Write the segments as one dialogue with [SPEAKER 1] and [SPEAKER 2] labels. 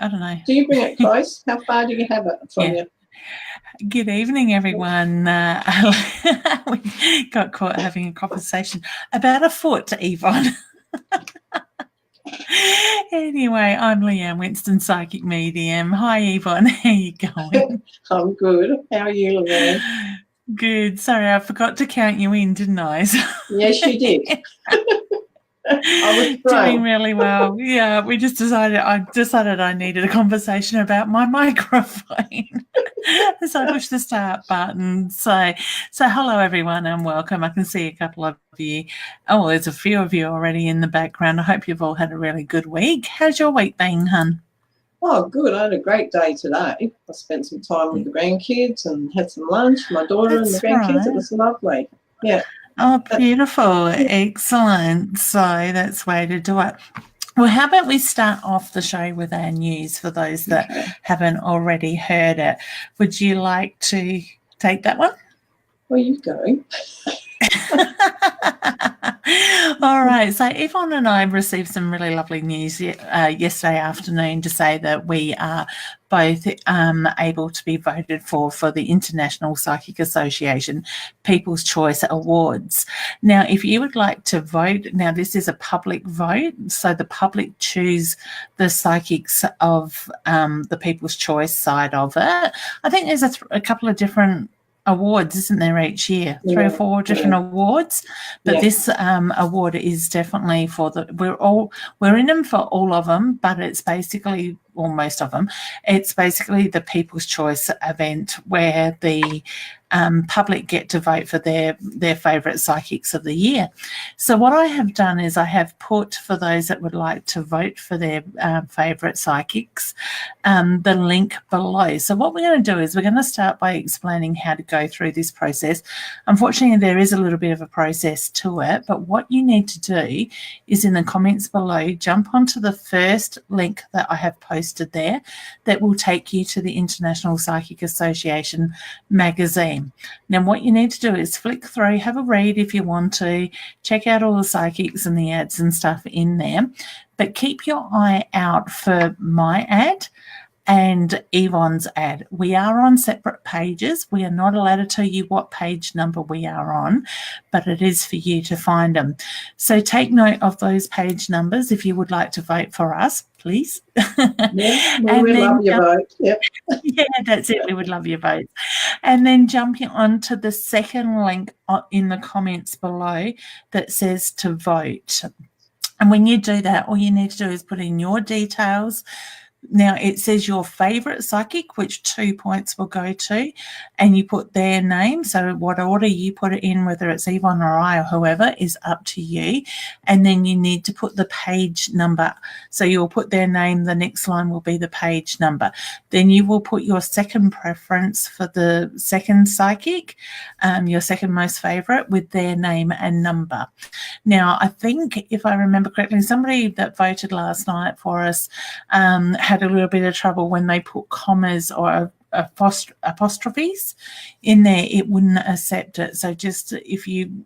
[SPEAKER 1] I don't know.
[SPEAKER 2] Do you bring it close? How far do you have it from you?
[SPEAKER 1] Good evening, everyone. We got caught having a conversation about a foot, Yvonne. Anyway, I'm Leanne Winston, Psychic Medium. Hi, Yvonne. How are you going?
[SPEAKER 2] I'm good. How are you, Leanne?
[SPEAKER 1] Good. Sorry, I forgot to count you in, didn't I?
[SPEAKER 2] Yes, you did. I was
[SPEAKER 1] doing really well. Yeah, I decided I needed a conversation about my microphone. So I pushed the start button. So hello everyone and welcome. I can see a couple of you. Oh, there's a few of you already in the background. I hope you've all had a really good week. How's your week been, hun?
[SPEAKER 2] Oh, good. I had a great day today. I spent some time with the grandkids and had some lunch. My daughter and the grandkids. Right. It was lovely. Yeah.
[SPEAKER 1] Oh, beautiful. Excellent. So that's the way to do it. Well, how about we start off the show with our news for those that haven't already heard it. Would you like to take that one?
[SPEAKER 2] Well, you go.
[SPEAKER 1] All right. So Yvonne and I received some really lovely news yesterday afternoon to say that we are both able to be voted for the International Psychic Association People's Choice Awards. Now, if you would like to vote, now this is a public vote, so the public choose the psychics of the People's Choice side of it. I think there's a couple of different awards, isn't there, each year? 3 or 4 different awards, but this award is definitely for we're in them for all of them, but it's basically, or most of them, it's basically the People's Choice event where the public get to vote for their favourite psychics of the year. So what I have done is I have put, for those that would like to vote for their favourite psychics, the link below. So what we're going to do is we're going to start by explaining how to go through this process. Unfortunately, there is a little bit of a process to it, but what you need to do is in the comments below, jump onto the first link that I have posted there that will take you to the International Psychic Association magazine. Now, what you need to do is flick through, have a read if you want to, check out all the psychics and the ads and stuff in there, but keep your eye out for my ad and Yvonne's ad. We are on separate pages. We are not allowed to tell you what page number we are on, but it is for you to find them. So take note of those page numbers if you would like to vote for us, please.
[SPEAKER 2] Yeah, we would love your vote. Yep.
[SPEAKER 1] Yeah, that's it. We would love your vote. And then jumping onto the second link in the comments below that says to vote. And when you do that, all you need to do is put in your details. Now, it says your favourite psychic, which 2 points will go to, and you put their name. So what order you put it in, whether it's Yvonne or I or whoever, is up to you. And then you need to put the page number. So you'll put their name. The next line will be the page number. Then you will put your second preference for the second psychic, your second most favourite, with their name and number. Now, I think, if I remember correctly, somebody that voted last night for us had a little bit of trouble when they put commas or apostrophes in there. It wouldn't accept it. So just if you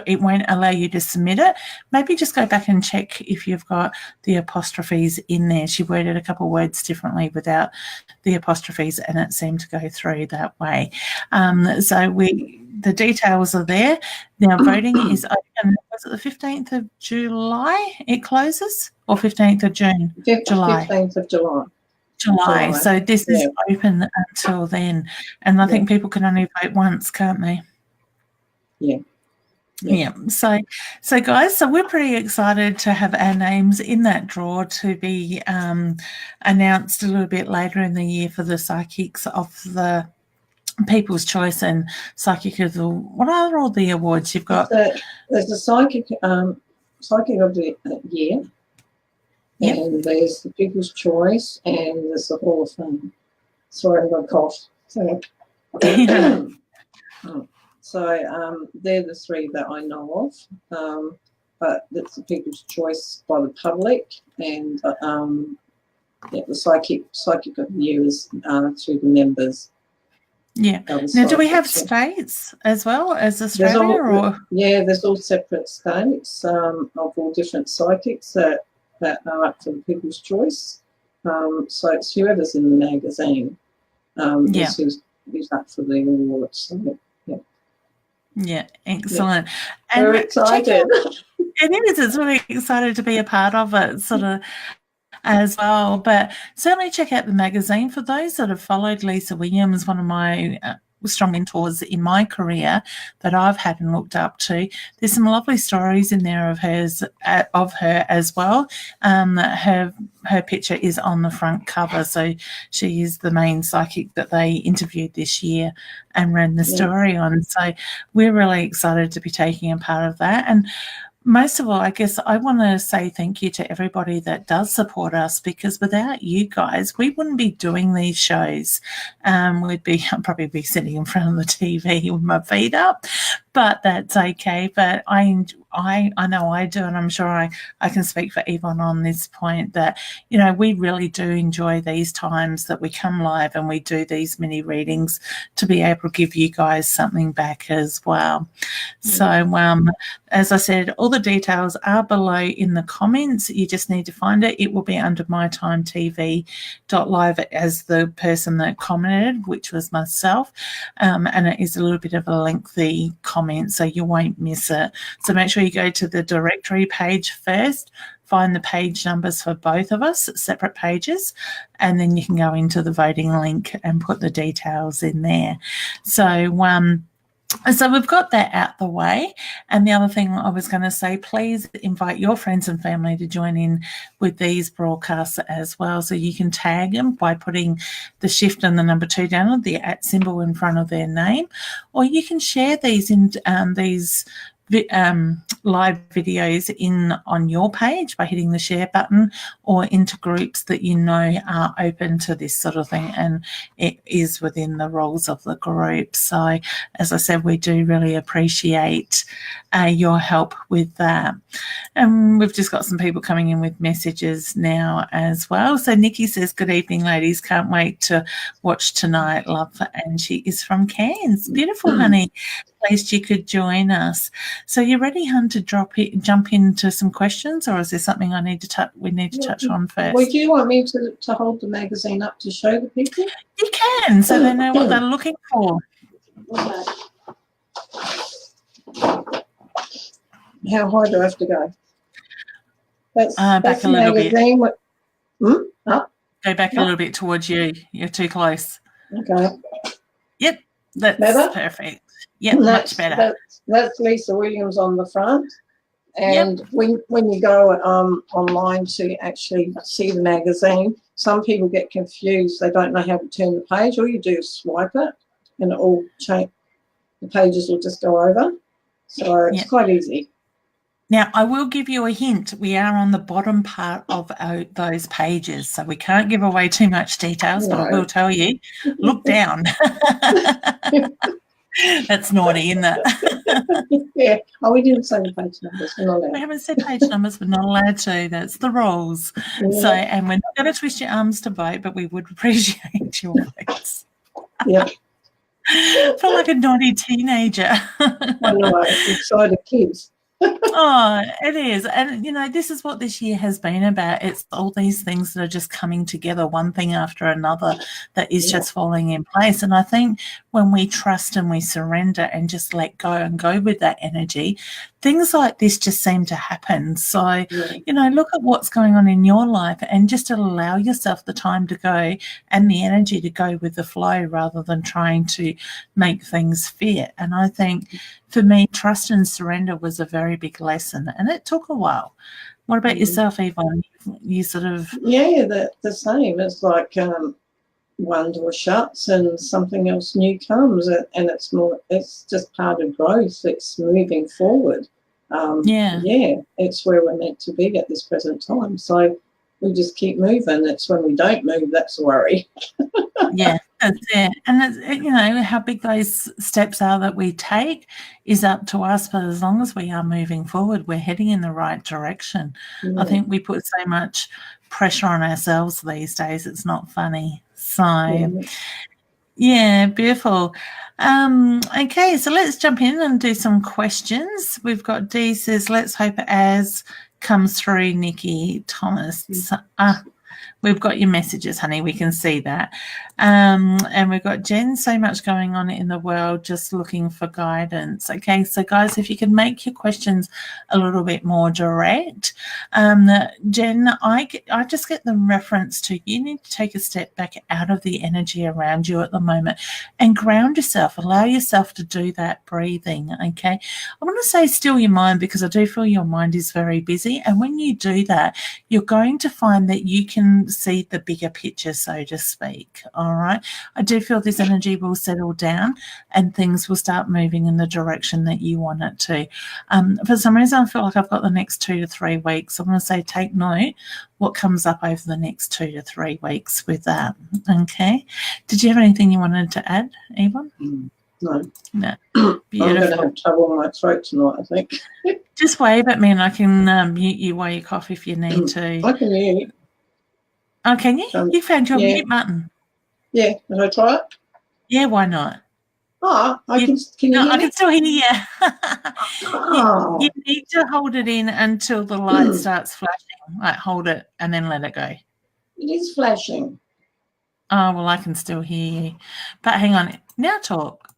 [SPEAKER 1] it won't allow you to submit it, maybe just go back and check if you've got the apostrophes in there. She worded a couple of words differently without the apostrophes, and it seemed to go through that way. So the details are there. Now, voting is open. Was it the 15th of July it closes, or 15th of June?
[SPEAKER 2] July. 15th of July.
[SPEAKER 1] So this is open until then. And I think people can only vote once, can't they? Yeah. So guys, we're pretty excited to have our names in that draw to be announced a little bit later in the year for the psychics of the People's Choice and Psychic of the. What are all the awards you've got?
[SPEAKER 2] There's the Psychic of the Year, and there's the People's Choice, and there's the Hall of Fame. Sorry, I've got a cough. So they're the 3 that I know of, but that's the People's Choice by the public, and the Psychic of the Year is through the members.
[SPEAKER 1] Yeah. Now, do we have states as well as Australia?
[SPEAKER 2] There's all separate states of all different psychics that are up for the People's Choice. So it's whoever's in the magazine
[SPEAKER 1] Yeah.
[SPEAKER 2] is who's up for the award. So
[SPEAKER 1] Yeah, excellent.
[SPEAKER 2] we're
[SPEAKER 1] And check
[SPEAKER 2] excited.
[SPEAKER 1] out, it is. It's really excited to be a part of it, sort of as well. But certainly check out the magazine. For those that have followed Lisa Williams, one of my strong mentors in my career that I've had and looked up to, there's some lovely stories in there of her as well. Her picture is on the front cover, so she is the main psychic that they interviewed this year and ran the story on. So we're really excited to be taking a part of that. And most of all, I guess I want to say thank you to everybody that does support us, because without you guys, we wouldn't be doing these shows. I'd probably be sitting in front of the TV with my feet up, but that's okay. But I know I do, and I'm sure I can speak for Yvonne on this point that, we really do enjoy these times that we come live and we do these mini readings to be able to give you guys something back as well. So, as I said, all the details are below in the comments. You just need to find it. It will be under mytimetv.live as the person that commented, which was myself. And it is a little bit of a lengthy comment, so you won't miss it. So make sure you go to the directory page first, find the page numbers for both of us, separate pages, and then you can go into the voting link and put the details in there. So we've got that out the way. And the other thing I was going to say, please invite your friends and family to join in with these broadcasts as well. So you can tag them by putting the shift and the number 2 down, the @ symbol in front of their name, or you can share these in these live videos on your page by hitting the share button, or into groups that are open to this sort of thing, and it is within the rules of the group. So as I said, we do really appreciate your help with that. And we've just got some people coming in with messages now as well. So Nikki says, good evening ladies, can't wait to watch tonight, love, and she is from Cairns. Beautiful, honey. Pleased you could join us. So you ready, hun, to jump into some questions, or is there something we need to touch on first?
[SPEAKER 2] Would you want me to hold the magazine up to show the people?
[SPEAKER 1] You can, so they know what they're looking for.
[SPEAKER 2] Okay. How high do I have to go? That's
[SPEAKER 1] back a little bit.
[SPEAKER 2] Up?
[SPEAKER 1] Go back a little bit towards you. You're too close.
[SPEAKER 2] Okay.
[SPEAKER 1] Yep, that's
[SPEAKER 2] better?
[SPEAKER 1] Perfect. Yep, much better.
[SPEAKER 2] That's Lisa Williams on the front. And when you go online to actually see the magazine, some people get confused. They don't know how to turn the page. All you do is swipe it, and it all change. The pages will just go over. So it's quite easy.
[SPEAKER 1] Now, I will give you a hint. We are on the bottom part of those pages, so we can't give away too much details, but I will tell you, look down. That's naughty, isn't it?
[SPEAKER 2] Yeah. Oh, we didn't say the page numbers. We're not allowed.
[SPEAKER 1] We haven't said page numbers. We're not allowed to. That's the rules.
[SPEAKER 2] Yeah.
[SPEAKER 1] So, and we're not going to twist your arms to vote, but we would appreciate your votes.
[SPEAKER 2] Yeah.
[SPEAKER 1] I feel like a naughty teenager.
[SPEAKER 2] I know. Excited kids.
[SPEAKER 1] Oh, it is. And, this is what this year has been about. It's all these things that are just coming together, one thing after another, that is just falling in place. And I think when we trust and we surrender and just let go and go with that energy, things like this just seem to happen. So, look at what's going on in your life and just allow yourself the time to go and the energy to go with the flow rather than trying to make things fit. And I think for me, trust and surrender was a very big lesson, and it took a while. What about yourself, Yvonne? You sort of...
[SPEAKER 2] Yeah, the same. It's like one door shuts and something else new comes, and it's just part of growth. It's moving forward. It's where we're meant to be at this present time. So we just keep moving. It's when we don't move that's a worry.
[SPEAKER 1] Yeah, that's it. And that's, how big those steps are that we take is up to us. But as long as we are moving forward, we're heading in the right direction. I think we put so much pressure on ourselves these days. It's not funny. So, beautiful. Okay, so let's jump in and do some questions. We've got Dee says, let's hope as comes through, Nikki Thomas. We've got your messages, honey. We can see that. And we've got Jen, so much going on in the world, just looking for guidance. Okay, so guys, if you can make your questions a little bit more direct. Jen, I just get the reference to you need to take a step back out of the energy around you at the moment and ground yourself. Allow yourself to do that breathing, okay? I want to say still your mind, because I do feel your mind is very busy. And when you do that, you're going to find that you can see the bigger picture, so to speak. All right. I do feel this energy will settle down and things will start moving in the direction that you want it to. For some reason, I feel like I've got the next 2 to 3 weeks. I'm going to say take note what comes up over the next 2 to 3 weeks with that. Okay. Did you have anything you wanted to add, Yvonne?
[SPEAKER 2] No.
[SPEAKER 1] No.
[SPEAKER 2] I'm
[SPEAKER 1] Beautiful.
[SPEAKER 2] going to have trouble in my throat tonight, I think.
[SPEAKER 1] Just wave at me and I can mute you while you cough if you need to.
[SPEAKER 2] I can hear you.
[SPEAKER 1] Oh, can you? You found your
[SPEAKER 2] yeah.
[SPEAKER 1] mute button.
[SPEAKER 2] Yeah. Did I try it?
[SPEAKER 1] Yeah, why not?
[SPEAKER 2] Oh, can you hear me?
[SPEAKER 1] I can still hear you.
[SPEAKER 2] Oh.
[SPEAKER 1] You need to hold it in until the light starts flashing. Like hold it and then let it go.
[SPEAKER 2] It is flashing.
[SPEAKER 1] Oh, well, I can still hear you. But hang on. Now talk.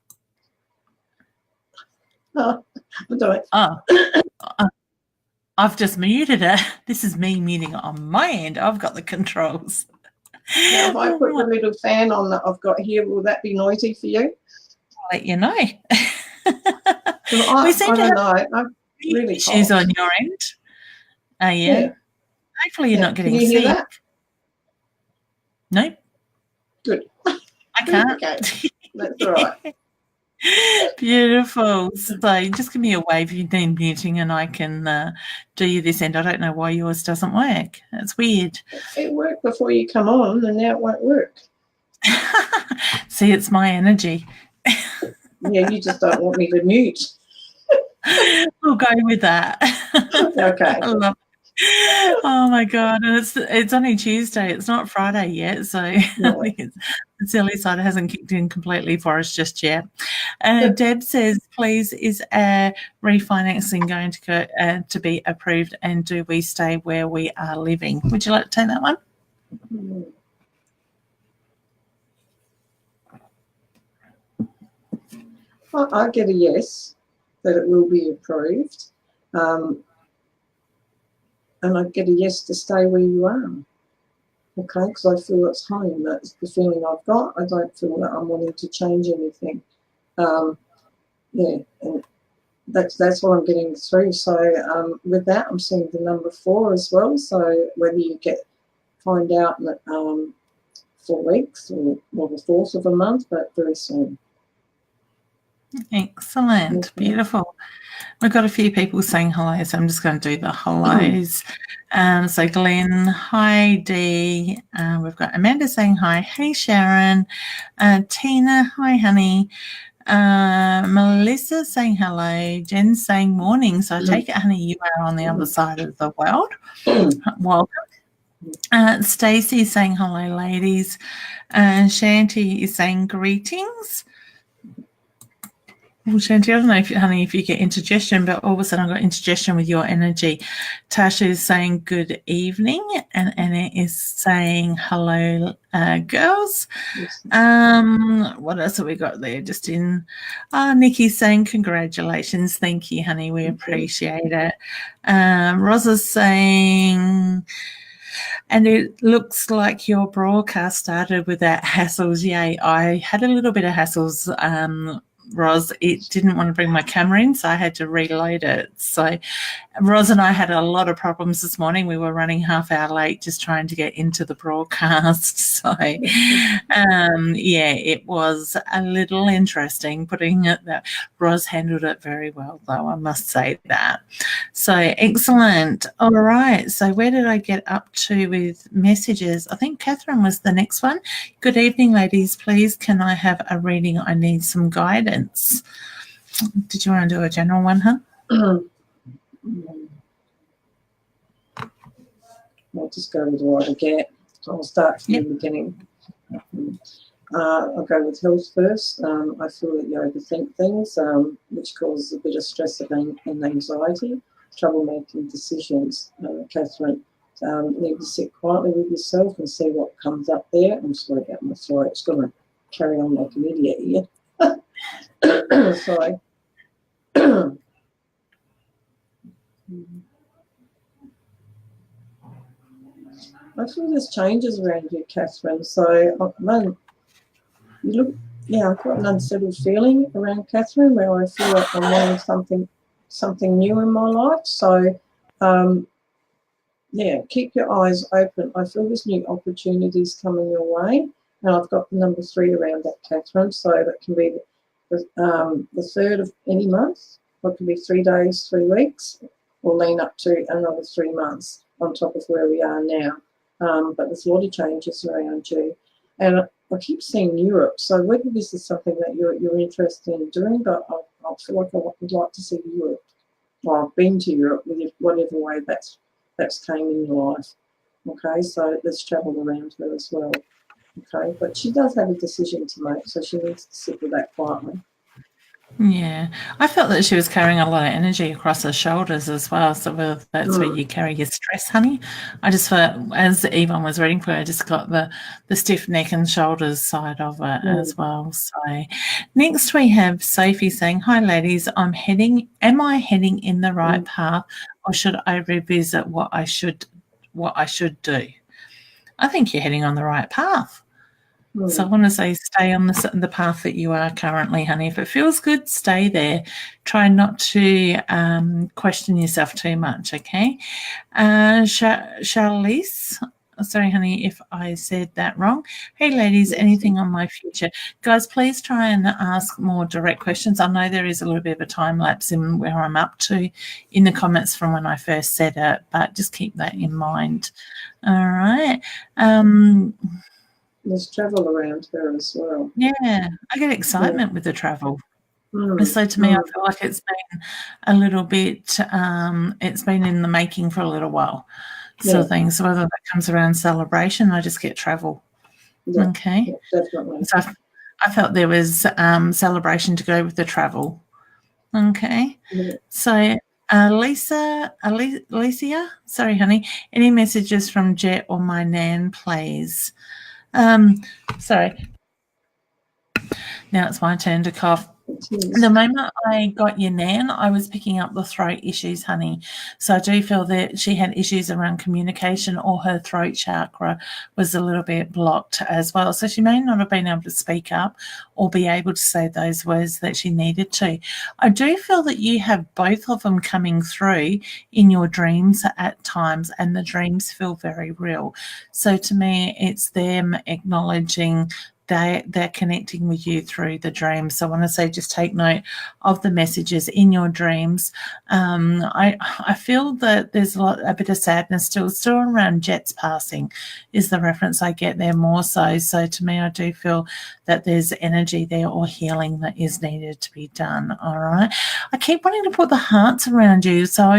[SPEAKER 2] Oh, I'll do it.
[SPEAKER 1] Oh, I've just muted it. This is me muting it on my end. I've got the controls.
[SPEAKER 2] Now, if I put the little fan on that I've got here, will that be noisy for you?
[SPEAKER 1] I'll let you know.
[SPEAKER 2] I don't know. I'm really
[SPEAKER 1] issues on your end. Yeah. Hopefully you're not getting
[SPEAKER 2] sick. Can you
[SPEAKER 1] sick.
[SPEAKER 2] hear that?
[SPEAKER 1] Nope.
[SPEAKER 2] Good.
[SPEAKER 1] I can't.
[SPEAKER 2] Okay. That's all right.
[SPEAKER 1] Beautiful. So just give me a wave if you need muting and I can do you this end. I don't know why yours doesn't work. That's weird.
[SPEAKER 2] It worked before you come on and now it won't work.
[SPEAKER 1] See, it's my energy.
[SPEAKER 2] Yeah, you just don't want me to mute.
[SPEAKER 1] We'll go with that.
[SPEAKER 2] Okay.
[SPEAKER 1] I love it. Oh my God. And it's only Tuesday. It's not Friday yet. So
[SPEAKER 2] No.
[SPEAKER 1] the silly side hasn't kicked in completely for us just yet. Deb says, please, is refinancing going to go to be approved and do we stay where we are living? Would you like to take that one?
[SPEAKER 2] I get a yes, that it will be approved. And I get a yes to stay where you are. Okay, because I feel it's home. That's the feeling I've got. I don't feel that I'm wanting to change anything. Yeah, and that's what I'm getting through. So with that, I'm seeing the number 4 as well. So whether you find out in 4 weeks or the 4th of a month, but very soon.
[SPEAKER 1] Excellent.
[SPEAKER 2] Okay.
[SPEAKER 1] Beautiful. We've got a few people saying hello, so I'm just going to do the hellos. So Glenn, hi Dee. We've got Amanda saying hi. Hey Sharon. Tina, hi honey. Melissa saying hello. Jen saying morning. So I take it, honey, you are on the other side of the world. Welcome. Stacey saying hello, ladies. Shanti is saying greetings. Well, Shanti, I don't know, honey, if you get indigestion, but all of a sudden I got indigestion with your energy. Tasha is saying good evening, and Anna is saying hello, girls. What else have we got there? Just in, Nikki's saying congratulations. Thank you, honey. We appreciate it. Rosa's saying, and it looks like your broadcast started without hassles. Yay, I had a little bit of hassles, Ros. It didn't want to bring my camera in, so I had to reload it. So Ros and I had a lot of problems this morning. We were running half hour late just trying to get into the broadcast. So, yeah, it was a little interesting putting it that Ros handled it very well, though, I must say that. So excellent. All right. So where did I get up to with messages? I think Catherine was the next one. Good evening, ladies. Please, can I have a reading? I need some guidance. Did you want to do a general one, huh?
[SPEAKER 2] I'll just go with what I get. So I'll start from the beginning. I'll go with health first. I feel that you overthink things, which causes a bit of stress and anxiety, trouble making decisions, Catherine. need to sit quietly with yourself and see what comes up there. I'm sorry about my throat. It's going to carry on like an idiot here. Sorry. I feel there's changes around you, Catherine. So, you look, yeah, I've got an unsettled feeling around Catherine where I feel like I'm wanting something new in my life. So, yeah, keep your eyes open. I feel there's new opportunities coming your way. And I've got the number 3 around that, Catherine. So that can be the 3rd of any month, or it can be 3 days, 3 weeks, or lean up to another 3 months on top of where we are now. But there's a lot of changes around you. And I keep seeing Europe. So whether this is something that you're interested in doing, but I feel like I would like to see Europe. Well, I've been to Europe, whatever way that's came in your life. Okay, so let's travel around her as well. Okay, but she does have a decision to make, so she needs to sit with that quietly.
[SPEAKER 1] Yeah, I felt that she was carrying a lot of energy across her shoulders as well. So that's where you carry your stress, honey. I just felt, as Yvonne was reading for her, I just got the stiff neck and shoulders side of it as well. So next we have Sophie saying, "Hi ladies, am I heading in the right path, or should I revisit what I should do?" I think you're heading on the right path. So I want to say stay on the path that you are currently, honey. If it feels good, stay there. Try not to question yourself too much, okay? Charlize, sorry, honey, if I said that wrong. Hey, ladies, anything on my future? Guys, please try and ask more direct questions. I know there is a little bit of a time lapse in where I'm up to in the comments from when I first said it, but just keep that in mind. All right.
[SPEAKER 2] There's travel around her as well.
[SPEAKER 1] Yeah, I get excitement with the travel. So to me, I feel like it's been a little bit, it's been in the making for a little while. So things, so whether that comes around celebration, I just get travel.
[SPEAKER 2] Yeah,
[SPEAKER 1] okay.
[SPEAKER 2] Yeah, definitely.
[SPEAKER 1] So I felt there was celebration to go with the travel. Okay.
[SPEAKER 2] Yeah.
[SPEAKER 1] So Alicia, sorry, honey, any messages from Jet or my nan, please? Sorry. Now it's my turn to cough. The moment I got your nan, I was picking up the throat issues, honey. So I do feel that she had issues around communication, or her throat chakra was a little bit blocked as well. So she may not have been able to speak up or be able to say those words that she needed to. I do feel that you have both of them coming through in your dreams at times, and the dreams feel very real. So to me, it's them acknowledging they're connecting with you through the dreams. So I want to say just take note of the messages in your dreams. I feel that there's a bit of sadness still around Jet's passing is the reference I get there more so. So to me, I do feel that there's energy there or healing that is needed to be done. All right. I keep wanting to put the hearts around you. So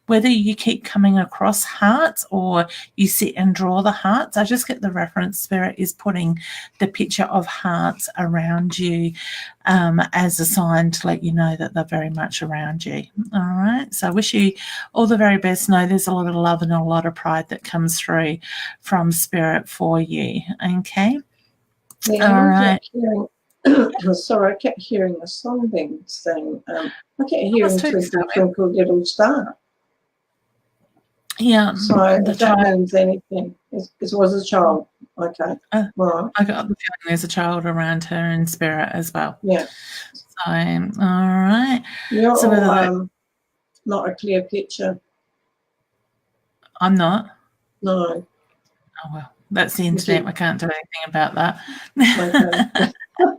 [SPEAKER 1] whether you keep coming across hearts or you sit and draw the hearts, I just get the reference spirit is putting the picture of hearts around you as a sign to let you know that they're very much around you. All right. So I wish you all the very best. Know there's a lot of love and a lot of pride that comes through from spirit for you. Okay.
[SPEAKER 2] Yeah,
[SPEAKER 1] all right.
[SPEAKER 2] Sorry, I kept hearing a song being sang. I kept hearing Twinkle, Twinkle, Little Star.
[SPEAKER 1] Yeah.
[SPEAKER 2] So if that means anything, it was a child. Okay. Right.
[SPEAKER 1] I got the feeling there's a child around her in spirit as well.
[SPEAKER 2] Yeah.
[SPEAKER 1] So, all right.
[SPEAKER 2] You're not a clear picture.
[SPEAKER 1] I'm not?
[SPEAKER 2] No.
[SPEAKER 1] Oh, well, that's the internet. I can't do anything about that. Okay.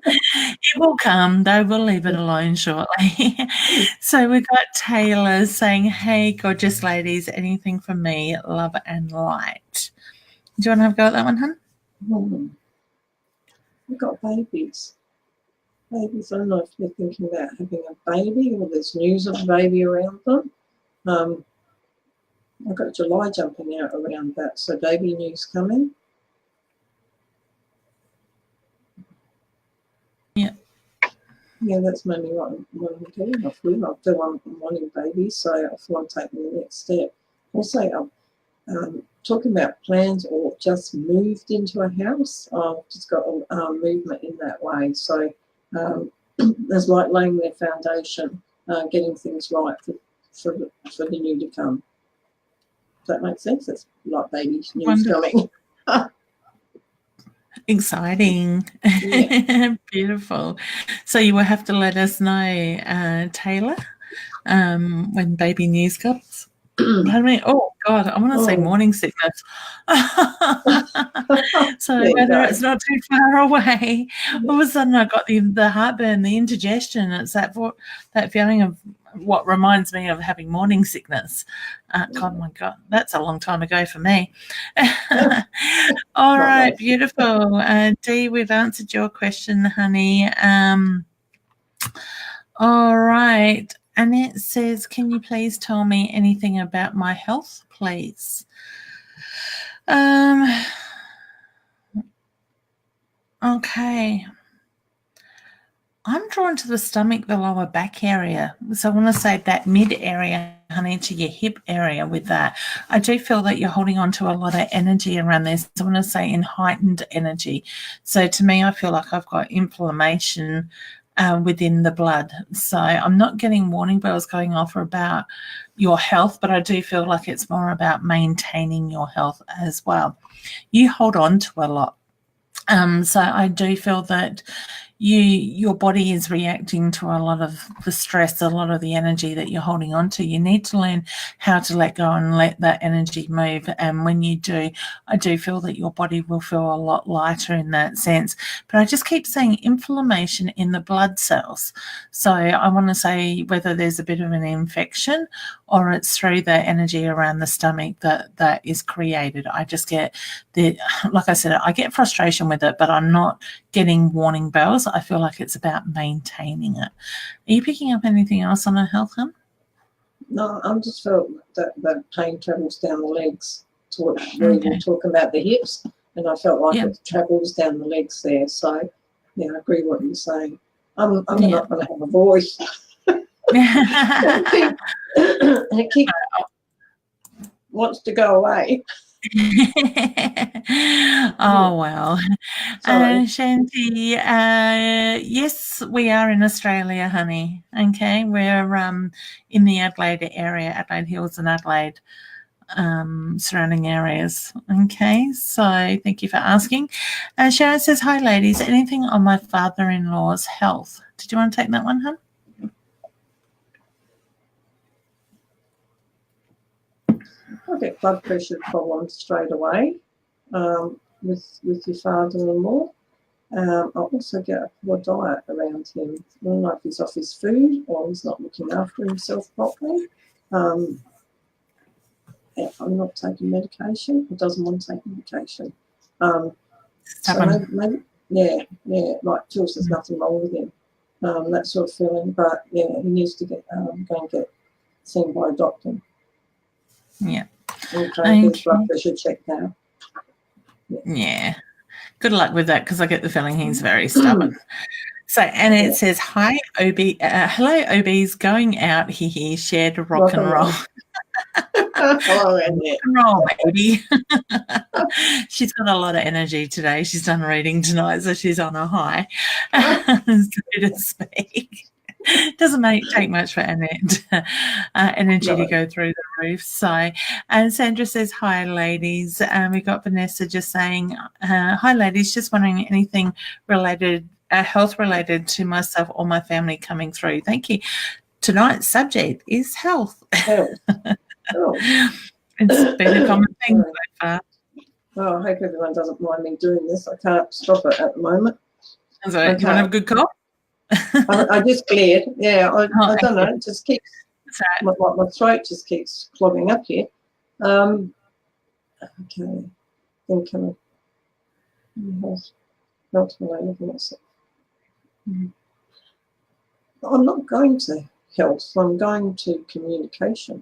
[SPEAKER 1] It will come, though. We'll leave it alone shortly. So we've got Taylor saying, hey, gorgeous ladies, anything for me, love and light. Do you want to have a go at that one, hun?
[SPEAKER 2] We've got babies. Babies, I don't know if they're thinking about having a baby or there's news of a baby around them. I've got July jumping out around that, so baby news coming.
[SPEAKER 1] Yeah.
[SPEAKER 2] Yeah, that's mainly what I'm doing. I feel I'm wanting babies, so I feel I'm taking the next step. Also, talking about plans or just moved into a house. I've just got movement in that way. So there's like laying their foundation, getting things right for the new to come. Does that make sense? It's like baby news coming.
[SPEAKER 1] Exciting.
[SPEAKER 2] Yeah.
[SPEAKER 1] Beautiful. So you will have to let us know, Taylor, when baby news comes. Pardon me. Oh God, I want to say morning sickness. So whether it's not too far away, all of a sudden I got the heartburn, the indigestion. It's that feeling of what reminds me of having morning sickness. God, my God, that's a long time ago for me. All right, beautiful. Dee, we've answered your question, honey. All right. Annette says, can you please tell me anything about my health, please? Okay. I'm drawn to the stomach, the lower back area. So I want to say that mid area, honey, to your hip area with that. I do feel that you're holding on to a lot of energy around this. I want to say in heightened energy. So to me, I feel like I've got inflammation within the blood. So I'm not getting warning bells going off about your health, but I do feel like it's more about maintaining your health as well. You hold on to a lot. So I do feel that your body is reacting to a lot of the stress, a lot of the energy that you're holding on to. You need to learn how to let go and let that energy move. And when you do, I do feel that your body will feel a lot lighter in that sense. But I just keep saying inflammation in the blood cells. So I want to say whether there's a bit of an infection or it's through the energy around the stomach that is created. I just get like I said, I get frustration with it, but I'm not getting warning bells. I feel like it's about maintaining it. Are you picking up anything else on her health, hon?
[SPEAKER 2] No, I'm just felt that pain travels down the legs to where you were talking about the hips, and I felt like it travels down the legs there. So, yeah, I agree with what you're saying. I'm not going to have a voice. It wants to go away.
[SPEAKER 1] Oh, well. Shanti, yes, we are in Australia, honey. Okay, we're in the Adelaide area, Adelaide Hills and Adelaide surrounding areas. Okay, so thank you for asking. Sharon says, hi, ladies. Anything on my father-in-law's health? Did you want to take that one, hon?
[SPEAKER 2] I get blood pressure problems straight away with your father-in-law. I also get a poor diet around him. I don't know if he's off his food or he's not looking after himself properly. I'm not taking medication. He doesn't want to take medication. So maybe, like Jules, there's nothing wrong with him. That sort of feeling. But yeah, he needs to go and get seen by a doctor.
[SPEAKER 1] Yeah.
[SPEAKER 2] Okay. His blood pressure checked now.
[SPEAKER 1] Yeah. Good luck with that because I get the feeling he's very stubborn. So, and it says, hi, OB. Hello, OBs. Going out here, shared rock and roll.
[SPEAKER 2] Hello,
[SPEAKER 1] rock and roll, baby. She's got a lot of energy today. She's done reading tonight, so she's on a high, so to speak. Doesn't take much for Annette energy to go through the roof. So, and Sandra says, hi, ladies. We got Vanessa just saying, hi, ladies. Just wondering anything related, health related to myself or my family coming through. Thank you. Tonight's subject is health. It's been a common thing so far.
[SPEAKER 2] Well, I hope everyone doesn't mind me doing this. I can't stop it at the moment.
[SPEAKER 1] So, you want to have a good cough?
[SPEAKER 2] I just cleared. Yeah, I don't know. It just keeps my throat just keeps clogging up here. Okay. Think health related. I'm not going to health. I'm going to communication.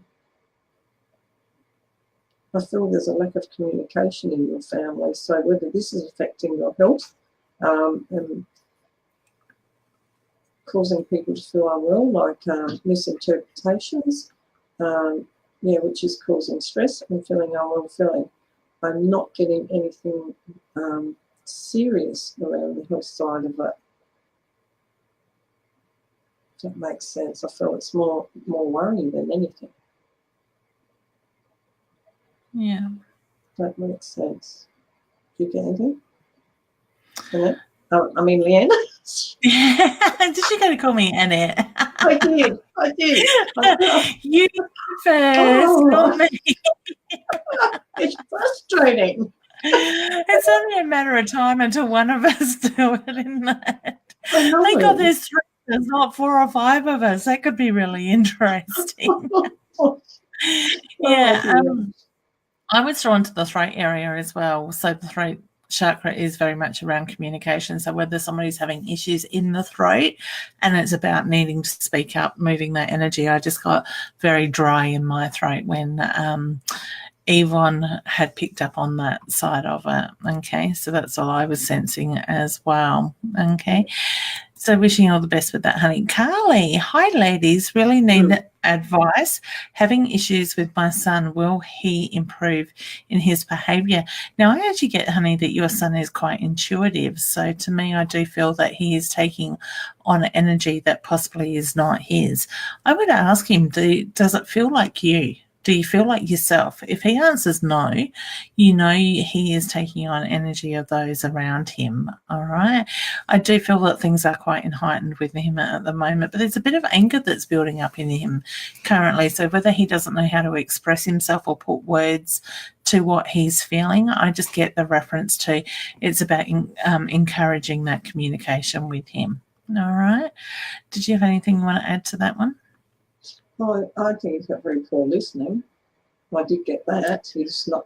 [SPEAKER 2] I feel there's a lack of communication in your family. So whether this is affecting your health and causing people to feel unwell, like misinterpretations, which is causing stress and feeling unwell feeling. I'm not getting anything serious around the health side of it. If that makes sense. I feel it's more worrying than anything.
[SPEAKER 1] Yeah.
[SPEAKER 2] That makes sense. Do you get anything? I mean, Leanne?
[SPEAKER 1] Did you go to call me Annette?
[SPEAKER 2] I did.
[SPEAKER 1] You first, not me.
[SPEAKER 2] It's frustrating.
[SPEAKER 1] It's only a matter of time until one of us do it, isn't it?
[SPEAKER 2] I know.
[SPEAKER 1] Thank God there's 3, there's not 4 or 5 of us. That could be really interesting. Yeah. I was drawn to the throat area as well. So the throat chakra is very much around communication. So whether somebody's having issues in the throat and it's about needing to speak up, moving that energy, I just got very dry in my throat when Yvonne had picked up on that side of it. Okay, so that's all I was sensing as well. Okay, so wishing you all the best with that, honey. Carly, hi ladies, really need advice. Having issues with my son, will he improve in his behaviour? Now, I actually get, honey, that your son is quite intuitive. So to me, I do feel that he is taking on energy that possibly is not his. I would ask him, does it feel like you? Do you feel like yourself? If he answers no, you know he is taking on energy of those around him, all right? I do feel that things are quite heightened with him at the moment, but there's a bit of anger that's building up in him currently. So whether he doesn't know how to express himself or put words to what he's feeling, I just get the reference to it's about encouraging that communication with him, all right? Did you have anything you want to add to that one?
[SPEAKER 2] Well, I think he's got very poor listening. I did get that. He's not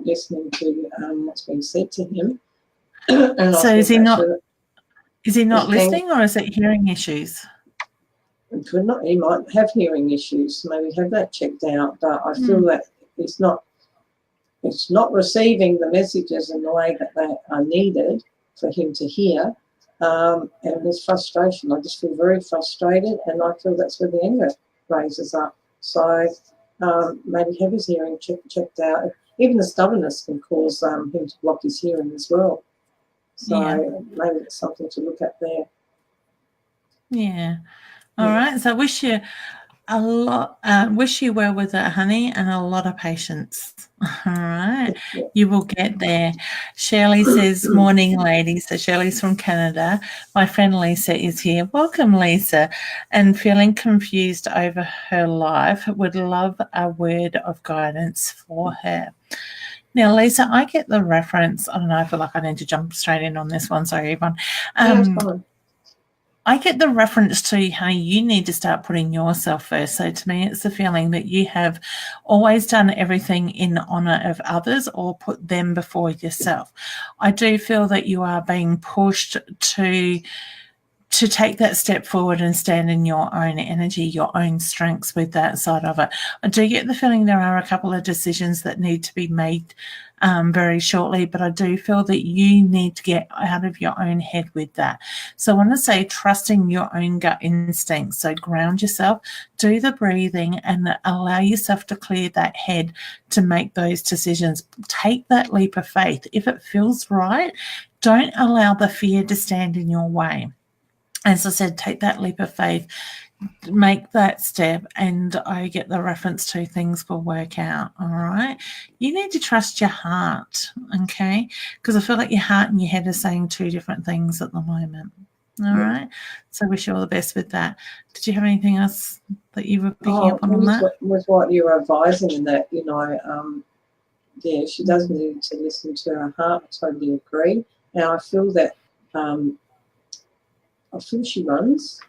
[SPEAKER 2] listening to what's being said to him.
[SPEAKER 1] So is he not listening, or is it hearing issues?
[SPEAKER 2] He might have hearing issues. Maybe have that checked out. But I feel that it's not receiving the messages in the way that they are needed for him to hear. And there's frustration. I just feel very frustrated, and I feel that's where the anger raises up. So maybe have his hearing checked out. Even the stubbornness can cause him to block his hearing as well. So maybe it's something to look at there.
[SPEAKER 1] Yeah. All right. So I wish you a lot. Wish you well with it, honey, and a lot of patience. All right. You will get there. Shirley says, morning, ladies. So Shirley's from Canada. My friend Lisa is here. Welcome, Lisa. And feeling confused over her life, would love a word of guidance for her. Now, Lisa, I get the reference. I don't know, I feel like I need to jump straight in on this one. Sorry, Yvonne. I get the reference to how you need to start putting yourself first. So to me, it's the feeling that you have always done everything in honour of others or put them before yourself. I do feel that you are being pushed to take that step forward and stand in your own energy, your own strengths with that side of it. I do get the feeling there are a couple of decisions that need to be made very shortly, but I do feel that you need to get out of your own head with that. So I want to say trusting your own gut instincts. So ground yourself, do the breathing, and allow yourself to clear that head to make those decisions. Take that leap of faith. If it feels right, don't allow the fear to stand in your way. As I said, take that leap of faith, make that step, and I get the reference to things will work out, all right? You need to trust your heart, okay? Because I feel like your heart and your head are saying 2 different things at the moment, all right? So I wish you all the best with that. Did you have anything else that you were picking up on that?
[SPEAKER 2] With what you were advising in that, she does need to listen to her heart. I totally agree. And I feel that she runs,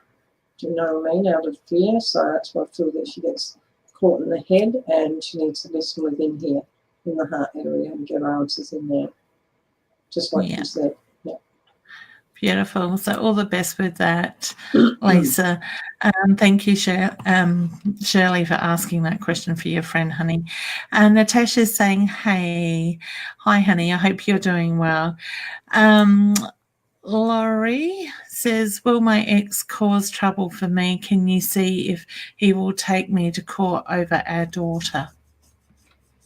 [SPEAKER 2] do you know what I mean, out of fear. So that's why I feel that she gets caught in the head, and she needs to listen within here, in the heart area, and get her answers in there, just like you said. Yeah.
[SPEAKER 1] Beautiful. So all the best with that, Lisa. Thank you, Shirley, for asking that question for your friend, honey. Natasha's saying, hey, hi, honey, I hope you're doing well. Laurie says, will my ex cause trouble for me? Can you see if he will take me to court over our daughter?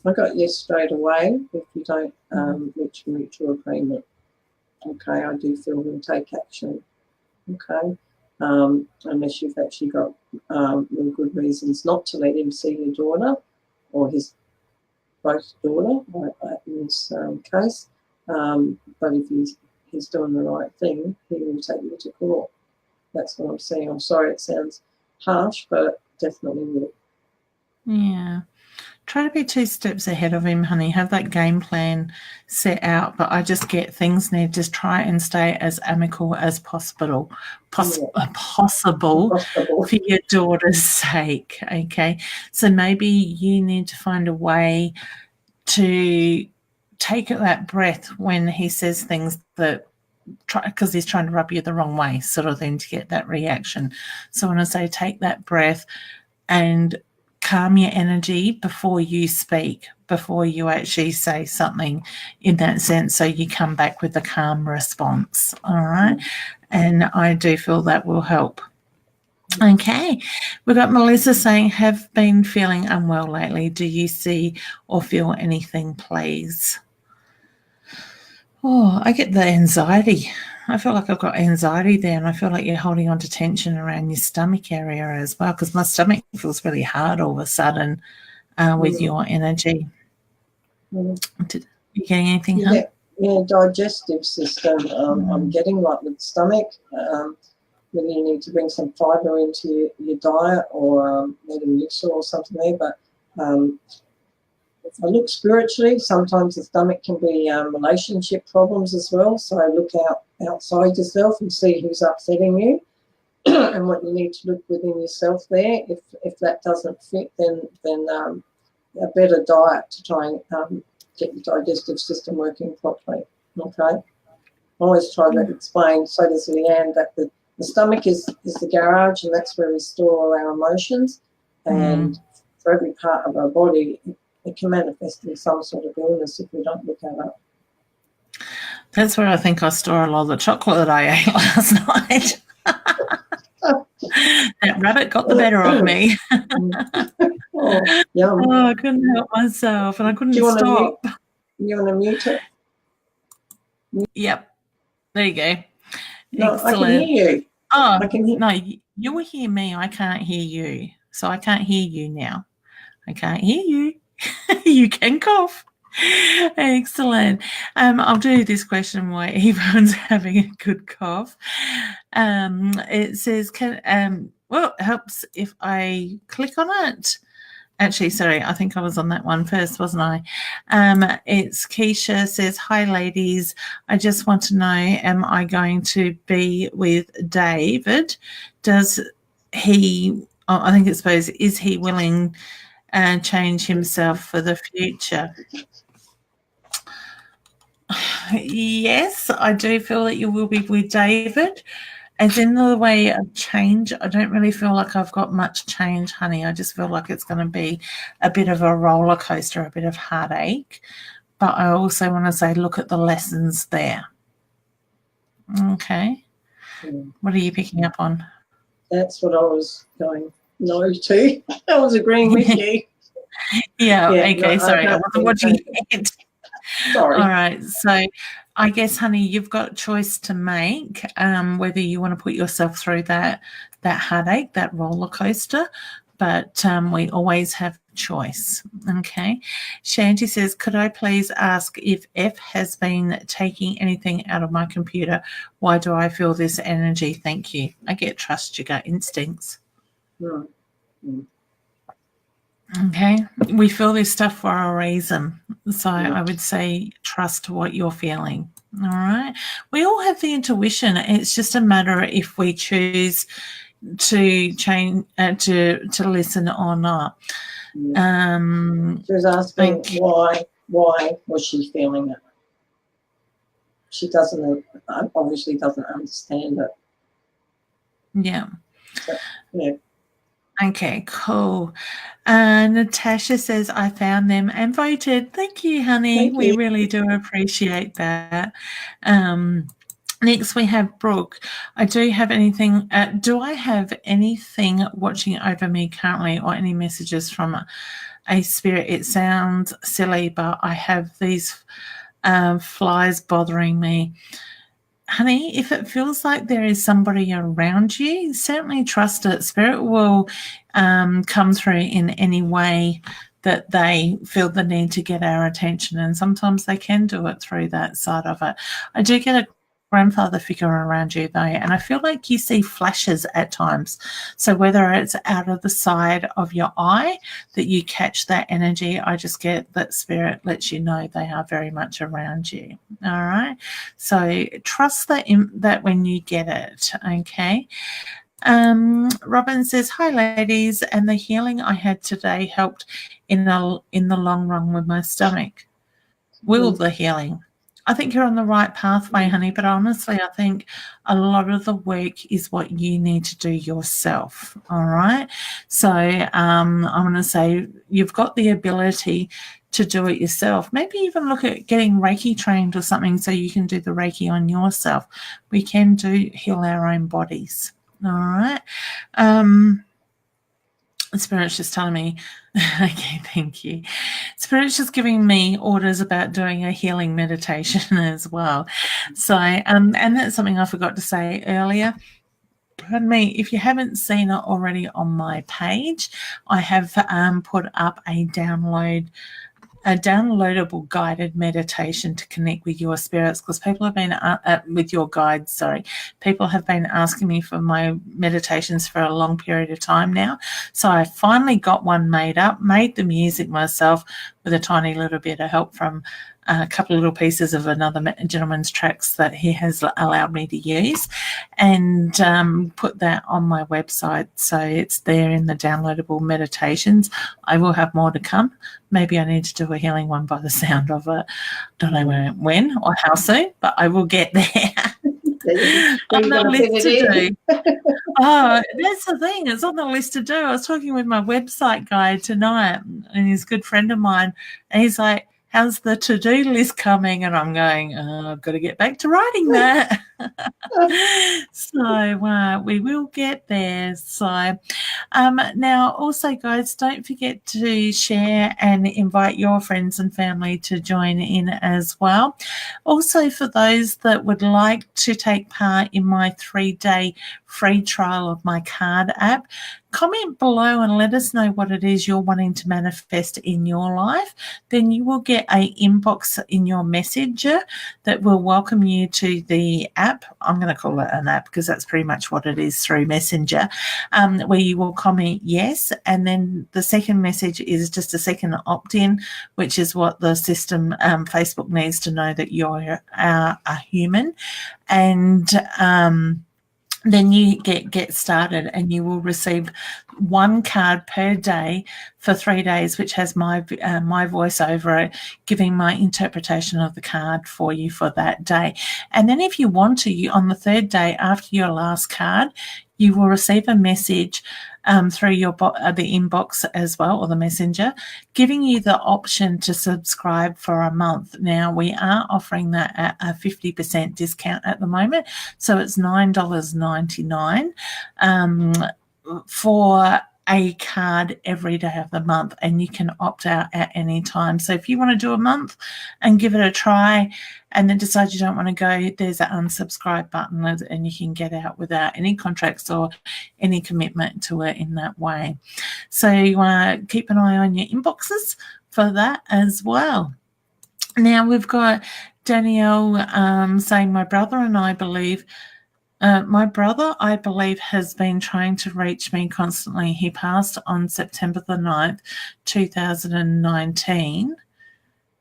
[SPEAKER 2] I got yes straight away if you don't reach mutual agreement. Okay, I do feel we'll take action. Okay, unless you've actually got real good reasons not to let him see your daughter or his both daughter, like in this case. But if he's doing the right thing, he will take you to court. That's what I'm saying. I'm sorry it sounds harsh, but definitely will.
[SPEAKER 1] Yeah. Try to be 2 steps ahead of him, honey. Have that game plan set out, but I just get things need to try and stay as amicable as possible for your daughter's sake, okay? So maybe you need to find a way to take that breath when he says things that because he's trying to rub you the wrong way sort of thing to get that reaction. So when I say take that breath and calm your energy before you speak, before you actually say something in that sense, so you come back with a calm response, all right? And I do feel that will help. Okay, we've got Melissa saying, have been feeling unwell lately. Do you see or feel anything, please? Oh, I get the anxiety. I feel like I've got anxiety there, and I feel like you're holding on to tension around your stomach area as well, because my stomach feels really hard all of a sudden with your energy. Are you getting anything, huh?
[SPEAKER 2] Yeah, digestive system. I'm getting like with stomach. Whether you need to bring some fibre into your diet or Metamucil or something there, but if I look spiritually, sometimes the stomach can be relationship problems as well. So look outside yourself and see who's upsetting you and what you need to look within yourself there. If that doesn't fit, then a better diet to try and get your digestive system working properly. Okay. I always try to explain, so does Leanne, that the stomach is the garage, and that's where we store all our emotions. And for every part of our body, it can manifest in some sort of illness if we don't look at it.
[SPEAKER 1] That's where I think I store a lot of the chocolate that I ate last night. That rabbit got the better of me. Oh, I couldn't help myself, and I couldn't stop.
[SPEAKER 2] You want to mute it?
[SPEAKER 1] Yep. There you go.
[SPEAKER 2] No,
[SPEAKER 1] excellent.
[SPEAKER 2] I can hear you.
[SPEAKER 1] Oh, no, you will hear me. I can't hear you. So I can't hear you now. I can't hear you. You can cough. Excellent. I'll do this question while everyone's having a good cough. It says, well, it helps if I click on it. Actually, sorry, I think I was on that one first, wasn't I? It's Keisha says, hi, ladies. I just want to know, am I going to be with David? Does he, I think it's supposed, is he willing and change himself for the future? Yes, I do feel that you will be with David. As in the way of change, I don't really feel like I've got much change, honey. I just feel like it's going to be a bit of a roller coaster, a bit of heartache. But I also want to say, look at the lessons there. Okay. What are you picking up on?
[SPEAKER 2] That's what I was going no to. I was agreeing with you.
[SPEAKER 1] Yeah, okay, no, sorry. I wasn't watching it.
[SPEAKER 2] Sorry.
[SPEAKER 1] All right. So I guess, honey, you've got a choice to make, whether you want to put yourself through that heartache, that roller coaster, but we always have choice. Okay. Shanti says, could I please ask if F has been taking anything out of my computer? Why do I feel this energy? Thank you. I get trust your gut instincts. Okay, we feel this stuff for a reason. So I would say trust what you're feeling. All right. We all have the intuition. It's just a matter if we choose to change, to listen or not.
[SPEAKER 2] She was asking why was she feeling it? She obviously doesn't understand it.
[SPEAKER 1] Yeah.
[SPEAKER 2] So, yeah.
[SPEAKER 1] Okay, cool. Natasha says, I found them and voted. Thank you, honey. We really do appreciate that. Next, we have Brooke. I do have anything. Do I have anything watching over me currently, or any messages from a spirit? It sounds silly, but I have these flies bothering me. Honey, if it feels like there is somebody around you, certainly trust it. Spirit will come through in any way that they feel the need to get our attention, and sometimes they can do it through that side of it. I do get a grandfather figure around you though, and I feel like you see flashes at times. So whether it's out of the side of your eye that you catch that energy, I just get that spirit lets you know they are very much around you. All right, so trust that when you get it. Okay. Robin says, hi ladies, and the healing I had today helped in the long run with my stomach. Will the healing? I think you're on the right pathway, honey, but honestly, I think a lot of the work is what you need to do yourself. All right. So I'm going to say you've got the ability to do it yourself. Maybe even look at getting Reiki trained or something so you can do the Reiki on yourself. We can heal our own bodies. All right. Spirit's just telling me, okay, thank you. Spirit's just giving me orders about doing a healing meditation as well. So, and that's something I forgot to say earlier. Pardon me, if you haven't seen it already on my page, I have put up a downloadable guided meditation to connect with your spirits, because people have been with your guides. Sorry, people have been asking me for my meditations for a long period of time now. So I finally got one made up, made the music myself with a tiny little bit of help from a couple of little pieces of another gentleman's tracks that he has allowed me to use, and put that on my website. So it's there in the downloadable meditations. I will have more to come. Maybe I need to do a healing one by the sound of it. Don't know when or how soon, but I will get there. On the list to do. Oh, that's the thing. It's on the list to do. I was talking with my website guy tonight, and he's a good friend of mine, and he's like, how's the to-do list coming? And I'm going, I've got to get back to writing that. So we will get there. So now also, guys, don't forget to share and invite your friends and family to join in as well. Also, for those that would like to take part in my 3-day free trial of my card app, comment below and let us know what it is you're wanting to manifest in your life. Then you will get an inbox in your messenger that will welcome you to the app. I'm going to call it an app because that's pretty much what it is through Messenger, where you will comment yes. And then the second message is just a second opt-in, which is what the system, Facebook, needs to know that you're a human. And then you get started, and you will receive one card per day for 3 days, which has my voice over it, giving my interpretation of the card for you for that day. And then if you want to, on the 3rd day after your last card, you will receive a message through your the inbox as well, or the messenger, giving you the option to subscribe for a month. Now, we are offering that at a 50% discount at the moment, so it's $9.99 for a card every day of the month, and you can opt out at any time. So if you want to do a month and give it a try and then decide you don't want to go, there's an unsubscribe button, and you can get out without any contracts or any commitment to it in that way. So keep an eye on your inboxes for that as well. Now we've got Danielle saying, my brother, I believe, has been trying to reach me constantly. He passed on September the 9th, 2019.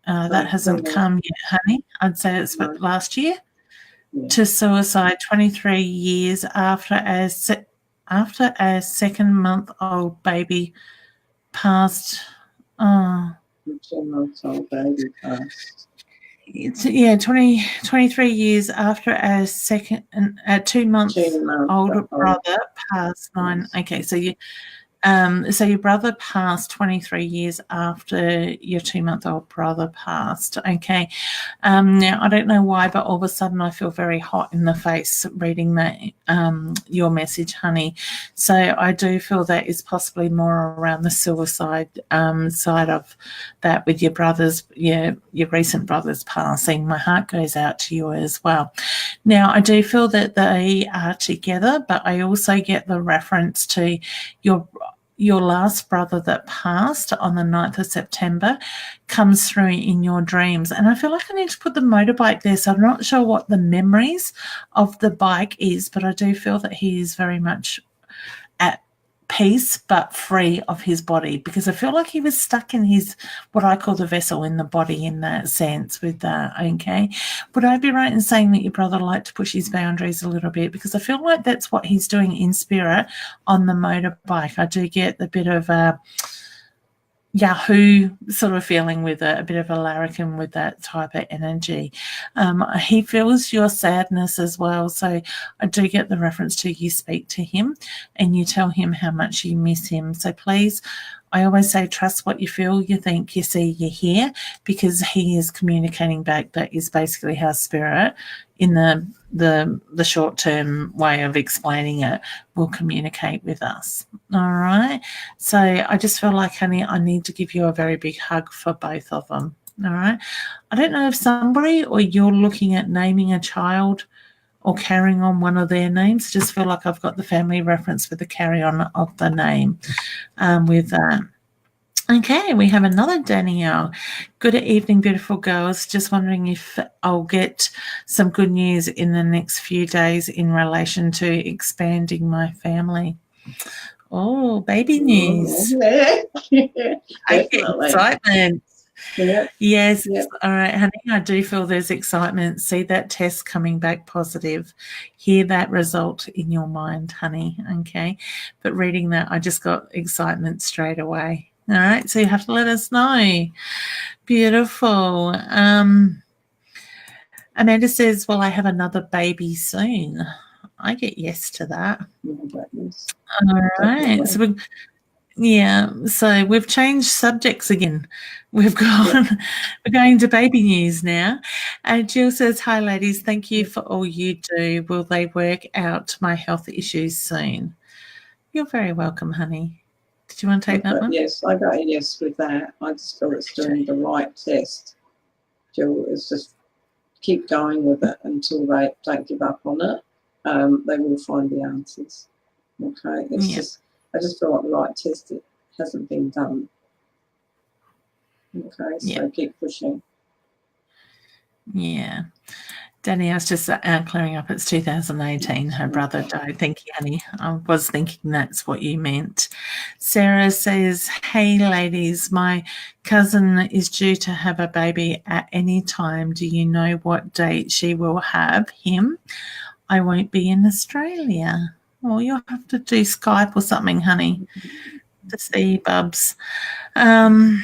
[SPEAKER 1] That hasn't come yet, honey. I'd say it's last year. Yeah. To suicide 23 years after a 2-month-old baby passed.
[SPEAKER 2] 2-month-old baby passed.
[SPEAKER 1] 23 years after a 2-month-old brother passed 9. Okay, so So your brother passed 23 years after your 2-month-old brother passed. Okay. Now, I don't know why, but all of a sudden I feel very hot in the face reading that your message, honey. So I do feel that is possibly more around the suicide side of that with your brothers, your recent brothers passing. My heart goes out to you as well. Now, I do feel that they are together, but I also get the reference to your last brother that passed on the 9th of September comes through in your dreams. And I feel like I need to put the motorbike there. So I'm not sure what the memories of the bike is, but I do feel that he is very much at peace but free of his body, because I feel like he was stuck in his, what I call the vessel in the body, in that sense with that. Okay, would I be right in saying that your brother liked to push his boundaries a little bit? Because I feel like that's what he's doing in spirit on the motorbike. I do get a bit of a Yahoo sort of feeling with it, a bit of a larrikin with that type of energy. He feels your sadness as well. So I do get the reference to you speak to him and you tell him how much you miss him. So please, I always say, trust what you feel, you think, you see, you hear, because he is communicating back. That is basically how spirit, in the short-term way of explaining it, will communicate with us. All right. So I just feel like, honey, I need to give you a very big hug for both of them. All right. I don't know if somebody, or you're looking at naming a child or carrying on one of their names. Just feel like I've got the family reference with the carry on of the name with that. Okay, we have another Danielle. Good evening, beautiful girls. Just wondering if I'll get some good news in the next few days in relation to expanding my family. Oh, baby news.
[SPEAKER 2] Yeah.
[SPEAKER 1] I get excitement.
[SPEAKER 2] Yeah.
[SPEAKER 1] Yes.
[SPEAKER 2] Yeah.
[SPEAKER 1] All right, honey, I do feel there's excitement. See that test coming back positive. Hear that result in your mind, honey. Okay. But reading that, I just got excitement straight away. All right, so you have to let us know. Beautiful. Amanda says, "Well, I have another baby soon." I get yes to that. All right. So so we've changed subjects again. We're going to baby news now. Jill says, "Hi, ladies. Thank you for all you do. Will they work out my health issues soon?" You're very welcome, honey. Did you want to take that one?
[SPEAKER 2] Yes, I got a yes with that. I just feel it's doing the right test. Jill, is just keep going with it until they don't give up on it. They will find the answers. Okay, I just feel like the right test, it hasn't been done. Okay, so keep pushing.
[SPEAKER 1] Yeah. Danielle's just clearing up. It's 2018. Her brother died. Thank you, honey. I was thinking that's what you meant. Sarah says, "Hey, ladies, my cousin is due to have a baby at any time. Do you know what date she will have him? I won't be in Australia." Well, you'll have to do Skype or something, honey, to see Bubs. I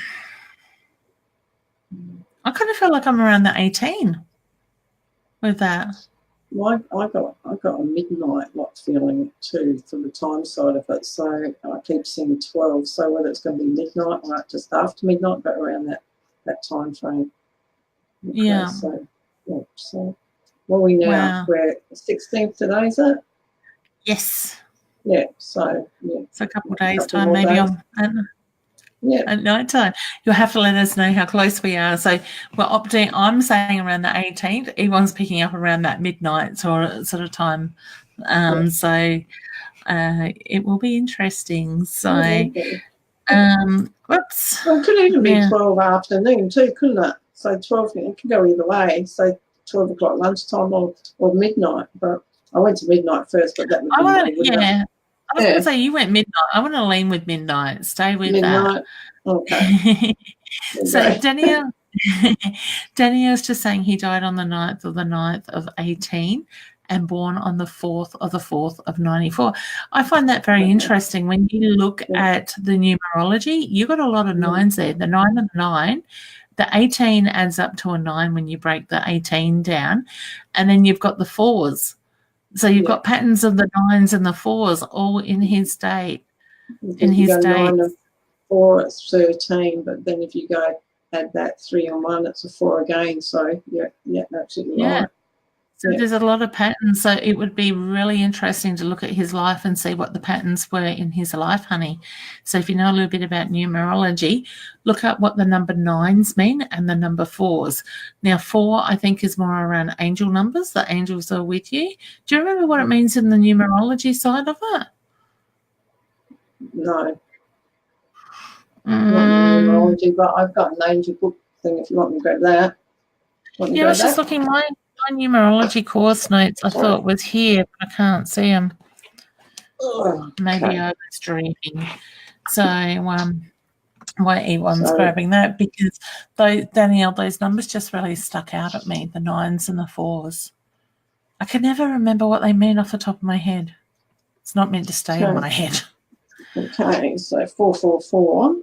[SPEAKER 1] kind of feel like I'm around the 18 with that.
[SPEAKER 2] Well, I got a midnight feeling too for the time side of it. So I keep seeing 12. So whether it's going to be midnight or just after midnight, but around that time frame. Okay,
[SPEAKER 1] Yeah.
[SPEAKER 2] So what are we now?
[SPEAKER 1] Wow.
[SPEAKER 2] We're 16th today, is it?
[SPEAKER 1] Yes.
[SPEAKER 2] Yeah. So
[SPEAKER 1] a couple of days time, maybe on. At night time. You'll have to let us know how close we are. So we're opting, I'm saying around the 18th. Yvonne's picking up around that midnight sort of time. So it will be interesting. So, whoops.
[SPEAKER 2] Well, it could even be 12 afternoon too, couldn't it? So 12, it could go either way. So 12 o'clock lunchtime or midnight. But I went to midnight first, but that would be
[SPEAKER 1] I was going to say you went midnight. I want to lean with midnight. Stay with
[SPEAKER 2] midnight.
[SPEAKER 1] That.
[SPEAKER 2] Okay.
[SPEAKER 1] So Danielle's just saying he died on the 9th of the 9th of 18 and born on the 4th of the 4th of 94. I find that very interesting. When you look at the numerology, you've got a lot of nines there. The 9 and the 9. The 18 adds up to a 9 when you break the 18 down. And then you've got the 4s. So you've got patterns of the 9s and the 4s all in his date. in
[SPEAKER 2] If you
[SPEAKER 1] his
[SPEAKER 2] go 9
[SPEAKER 1] dates.
[SPEAKER 2] and 4, it's 13. But then if you go add that 3 and 1, it's a 4 again. So yeah, absolutely
[SPEAKER 1] Yeah.
[SPEAKER 2] right.
[SPEAKER 1] So
[SPEAKER 2] Yeah.
[SPEAKER 1] there's a lot of patterns. So it would be really interesting to look at his life and see what the patterns were in his life, honey. So if you know a little bit about numerology, look up what the number 9s mean and the number 4s. Now, 4, I think, is more around angel numbers. The angels are with you. Do you remember what it means in the numerology side of it?
[SPEAKER 2] No, not numerology, but I've got an angel book thing if you want me to grab that. Want me to
[SPEAKER 1] Yeah, I
[SPEAKER 2] grab
[SPEAKER 1] was just
[SPEAKER 2] that?
[SPEAKER 1] looking, my numerology course notes, I thought was here, but I can't see them.
[SPEAKER 2] Oh,
[SPEAKER 1] Maybe
[SPEAKER 2] okay.
[SPEAKER 1] I was dreaming. So, why Ewan's
[SPEAKER 2] So-
[SPEAKER 1] grabbing that, because Danielle, those numbers just really stuck out at me, the 9s and the 4s. I can never remember what they mean off the top of my head. It's not meant to stay in my head.
[SPEAKER 2] Okay, so 444.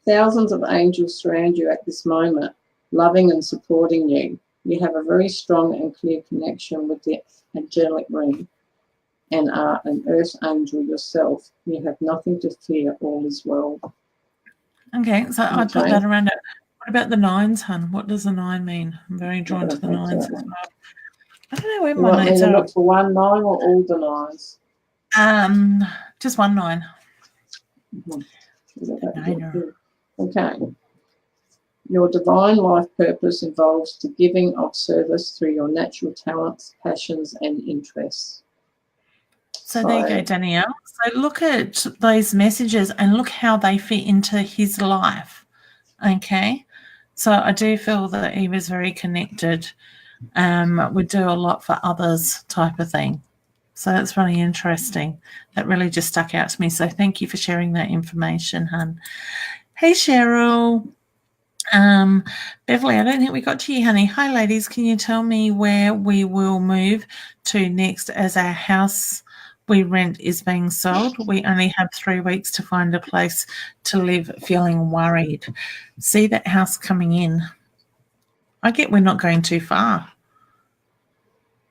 [SPEAKER 2] Thousands of angels surround you at this moment, loving and supporting you. You have a very strong and clear connection with the angelic realm and are an earth angel yourself. You have nothing to fear, all is well.
[SPEAKER 1] Okay, so I put
[SPEAKER 2] Okay.
[SPEAKER 1] that around it. What about the 9s, hun? What does the 9 mean? I'm very drawn to the 9s as well. I don't know where
[SPEAKER 2] You
[SPEAKER 1] my
[SPEAKER 2] want me
[SPEAKER 1] notes
[SPEAKER 2] to
[SPEAKER 1] are.
[SPEAKER 2] look for 1 9 or all the 9s?
[SPEAKER 1] Just 1 9.
[SPEAKER 2] Okay. Your divine life purpose involves the giving of service through your natural talents, passions, and interests.
[SPEAKER 1] So there you go, Danielle. So look at those messages and look how they fit into his life. Okay. So I do feel that he was very connected, would do a lot for others type of thing. So that's really interesting. That really just stuck out to me. So thank you for sharing that information, hun. Hey, Cheryl. Beverly, I don't think we got to you, honey. Hi, ladies. Can you tell me where we will move to next as our house we rent is being sold? We only have 3 weeks to find a place to live, feeling worried. See that house coming in. I get we're not going too far.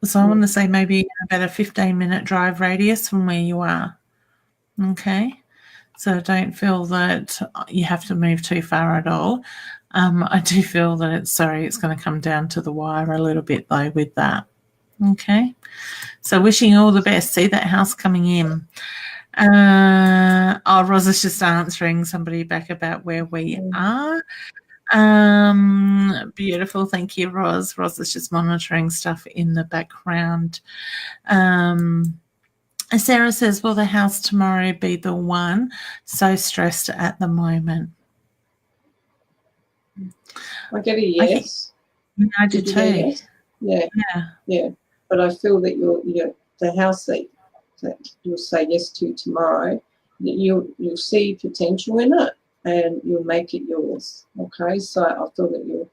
[SPEAKER 1] So I want to say maybe about a 15-minute drive radius from where you are. Okay. So don't feel that you have to move too far at all. I do feel that it's going to come down to the wire a little bit though with that. Okay. So wishing you all the best. See that house coming in. Roz is just answering somebody back about where we are. Beautiful. Thank you, Roz. Roz is just monitoring stuff in the background. Sarah says, will the house tomorrow be the one? So stressed at the moment.
[SPEAKER 2] I get a yes.
[SPEAKER 1] I do too.
[SPEAKER 2] Yes? Yeah. But I feel that the house that you'll say yes to tomorrow, that you'll see potential in it and you'll make it yours. Okay, so I feel that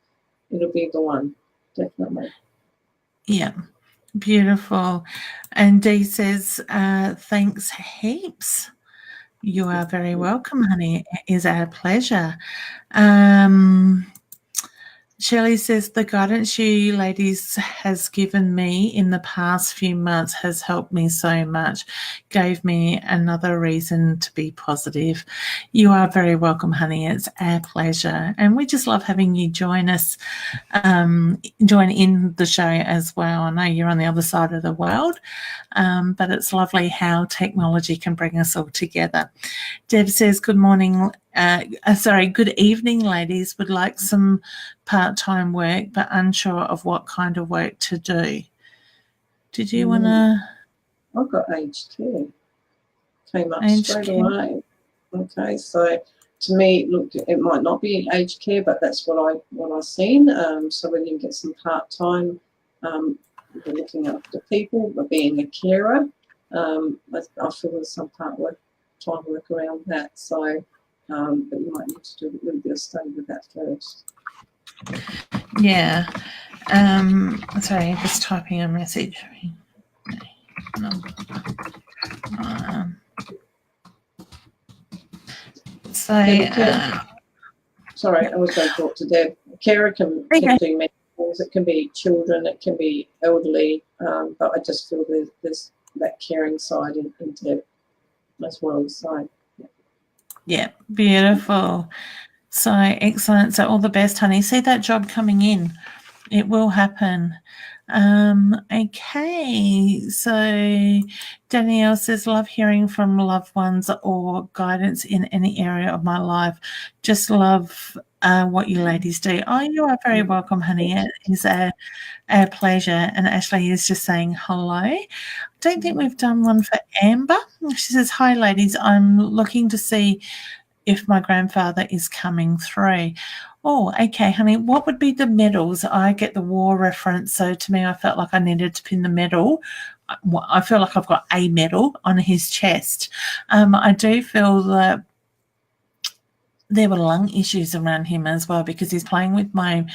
[SPEAKER 2] it'll be the one, definitely.
[SPEAKER 1] Yeah. Beautiful. And Dee says, thanks heaps. You are very welcome, honey. It is our pleasure. Shelley says, the guidance you ladies has given me in the past few months has helped me so much, gave me another reason to be positive. You are very welcome, honey. It's our pleasure. And we just love having you join us, join in the show as well. I know you're on the other side of the world, but it's lovely how technology can bring us all together. Deb says, good morning. Good evening, ladies. Would like some part-time work, but unsure of what kind of work to do. Did you want to?
[SPEAKER 2] I've got aged care. Came up
[SPEAKER 1] Aged
[SPEAKER 2] straight
[SPEAKER 1] care.
[SPEAKER 2] away. Okay, so to me, look, it might not be aged care, but that's what I've seen. So when you get some part-time, you're looking after people, but being a carer, I feel there's some time work around that. So, but you might need to do a little bit of study with that first.
[SPEAKER 1] Yeah. Sorry, I'm just typing a message.
[SPEAKER 2] Sorry, I was going to talk to Deb. Carer can do many things. It can be children, it can be elderly, but I just feel there's that caring side in Deb as well. So, yeah.
[SPEAKER 1] Yeah, beautiful. So excellent. So all the best, honey. See that job coming in. It will happen. Okay, so Danielle says, love hearing from loved ones or guidance in any area of my life. Just love what you ladies do. Oh, you are very welcome, honey. It is a pleasure. And Ashley is just saying hello. I don't think we've done one for Amber. She says, hi, ladies. I'm looking to see if my grandfather is coming through. Oh, okay, honey. What would be the medals? I get the war reference, so to me, I felt like I needed to pin the medal. I feel like I've got a medal on his chest. I do feel that there were lung issues around him as well because he's playing with my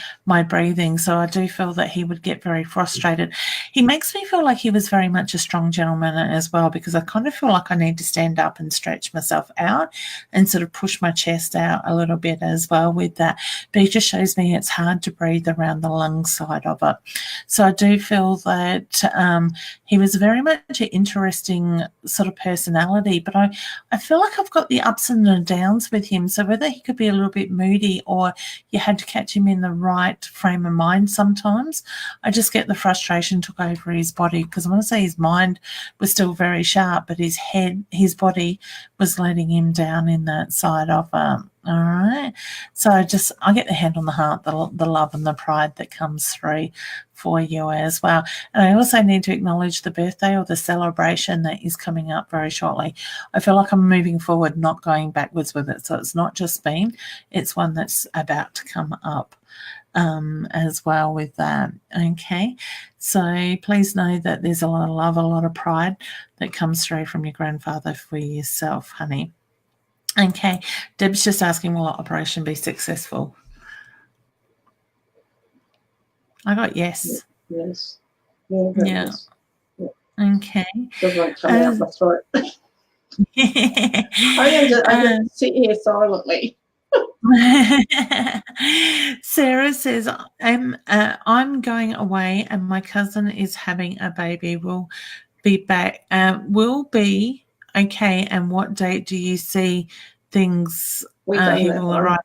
[SPEAKER 1] breathing. So I do feel that he would get very frustrated. He makes me feel like he was very much a strong gentleman as well, because I kind of feel like I need to stand up and stretch myself out and sort of push my chest out a little bit as well with that. But he just shows me it's hard to breathe around the lung side of it. So I do feel that he was very much an interesting sort of personality, but I feel like I've got the ups and the downs with him. So whether he could be a little bit moody or you had to catch him in the right frame of mind sometimes, I just get the frustration took over his body, because I want to say his mind was still very sharp, but his body was letting him down in that side of all right. So I get the hand on the heart, the love and the pride that comes through for you as well. And I also need to acknowledge the birthday or the celebration that is coming up very shortly. I feel like I'm moving forward, not going backwards with it. So it's not just been, it's one that's about to come up as well with that. Okay. So please know that there's a lot of love, a lot of pride that comes through from your grandfather for yourself, honey. Okay. Deb's just asking, will the operation be successful? I got yes.
[SPEAKER 2] Yes.
[SPEAKER 1] Yeah. Okay.
[SPEAKER 2] Doesn't come out my throat. I just sit here silently.
[SPEAKER 1] Sarah says, I'm going away and my cousin is having a baby. We'll be back. Will be okay. And what date do you see things he will arrive?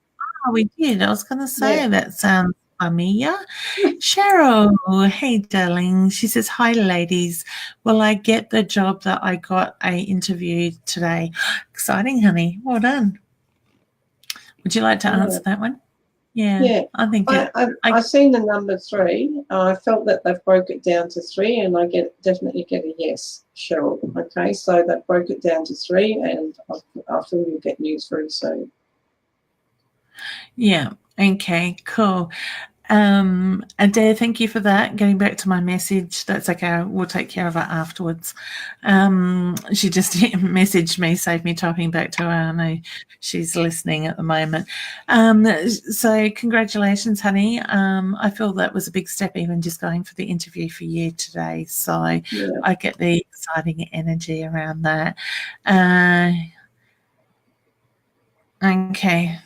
[SPEAKER 1] Oh, we did. I was going to say that sounds familiar. Cheryl, hey darling. She says, hi ladies. Will I get the job that I got a interview today? Exciting, honey. Well done. Would you like to answer that one? Yeah. I think
[SPEAKER 2] I've seen the number 3. I felt that they've broke it down to 3, and I definitely get a yes, Cheryl. Okay, so they broke it down to 3, and I feel you'll get news very soon.
[SPEAKER 1] Yeah. Okay. Cool. Adair, thank you for that. Getting back to my message, that's okay. We'll take care of it afterwards. She just messaged me, saved me typing back to her. I know she's listening at the moment. So congratulations, honey. I feel that was a big step, even just going for the interview for you today. So I get the exciting energy around that. Okay.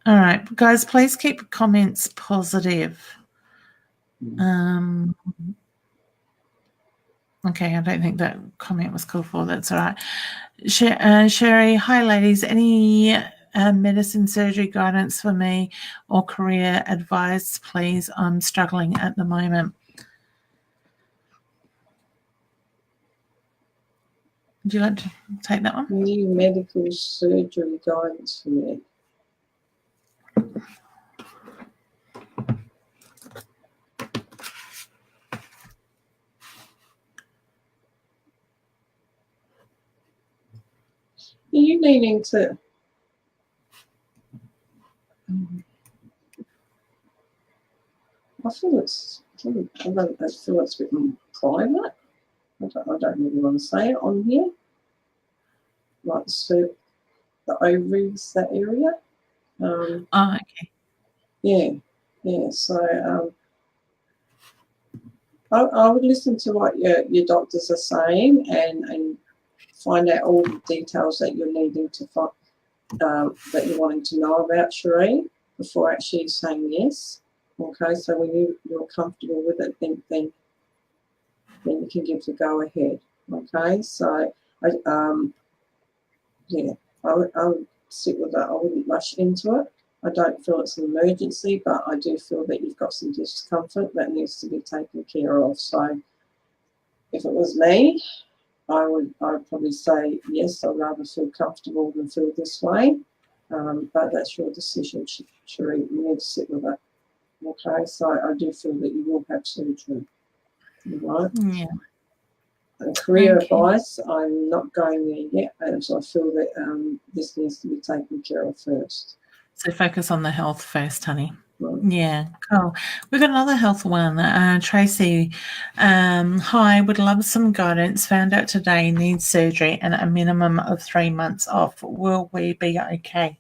[SPEAKER 1] All right, guys, please keep comments positive. Okay, I don't think that comment was called for. That's all right. Sherry, hi, ladies. Any medicine surgery guidance for me or career advice, please? I'm struggling at the moment. Would you like to take that one?
[SPEAKER 2] New medical surgery guidance for me. Are you needing to? I feel it's a bit more private. I don't really want to say it on here. Like the ovaries, that area.
[SPEAKER 1] Okay.
[SPEAKER 2] Yeah. So I would listen to what your doctors are saying and find out all the details that you're needing to find, that you're wanting to know about, Cherie, before actually saying yes. Okay, so when you're comfortable with it, then you can give the go ahead. Okay, so I would sit with that. I wouldn't rush into it. I don't feel it's an emergency, but I do feel that you've got some discomfort that needs to be taken care of. So if it was me, I'd probably say yes, I'd rather feel comfortable than feel this way. But that's your decision, Cherie. You need to sit with it. Okay, so I do feel that you will have surgery. Right?
[SPEAKER 1] Yeah.
[SPEAKER 2] And career
[SPEAKER 1] Thank you.
[SPEAKER 2] advice, I'm not going there yet, as I feel that this needs to be taken care of first.
[SPEAKER 1] So focus on the health first, honey.
[SPEAKER 2] Right.
[SPEAKER 1] Yeah, cool. We've got another health one. Tracy, hi, would love some guidance. Found out today needs surgery and a minimum of 3 months off. Will we be okay?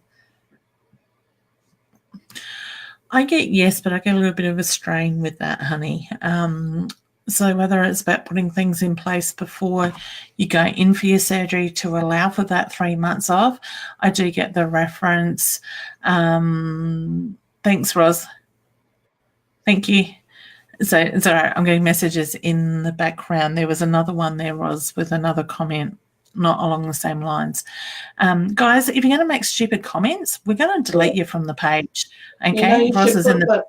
[SPEAKER 1] I get yes, but I get a little bit of a strain with that, honey. So whether it's about putting things in place before you go in for your surgery to allow for that 3 months off, I do get the reference. Thanks, Ros. Thank you. So sorry, I'm getting messages in the background. There was another one there, Ros, with another comment, not along the same lines. Guys, if you're going to make stupid comments, we're going to delete you from the page. Okay, Ros is in the.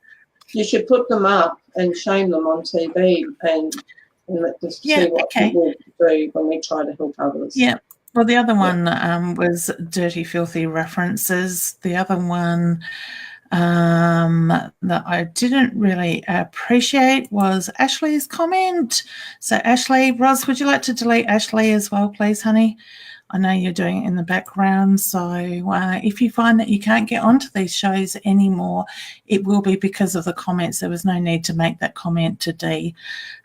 [SPEAKER 2] You should put them up and shame them on TV and just see what people do when we try to help others.
[SPEAKER 1] Yeah. Well, the other one was dirty, filthy references. The other one that I didn't really appreciate was Ashley's comment. So, Ashley, Ros, would you like to delete Ashley as well, please, honey? I know you're doing it in the background. So if you find that you can't get onto these shows anymore, it will be because of the comments. There was no need to make that comment to Dee.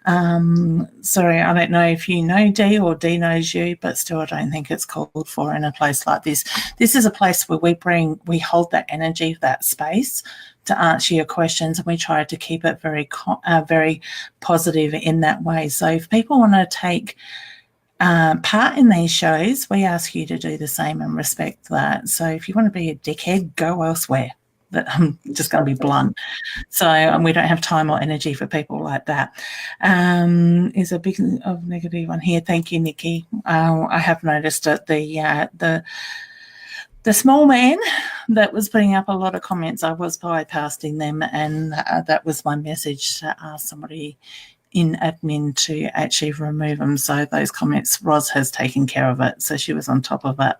[SPEAKER 1] Sorry, I don't know if you know Dee or Dee knows you, but still I don't think it's called for in a place like this. This is a place where we hold that energy, that space to answer your questions, and we try to keep it very positive in that way. So if people want to take part in these shows, we ask you to do the same and respect that. So if you want to be a dickhead, go elsewhere. But I'm just going to be blunt. So, and we don't have time or energy for people like that. Is a big of negative one here. Thank you, Nikki. I have noticed that the small man that was putting up a lot of comments, I was bypassing them, and that was my message to ask somebody in admin to actually remove them. So those comments, Ros has taken care of it. So she was on top of it.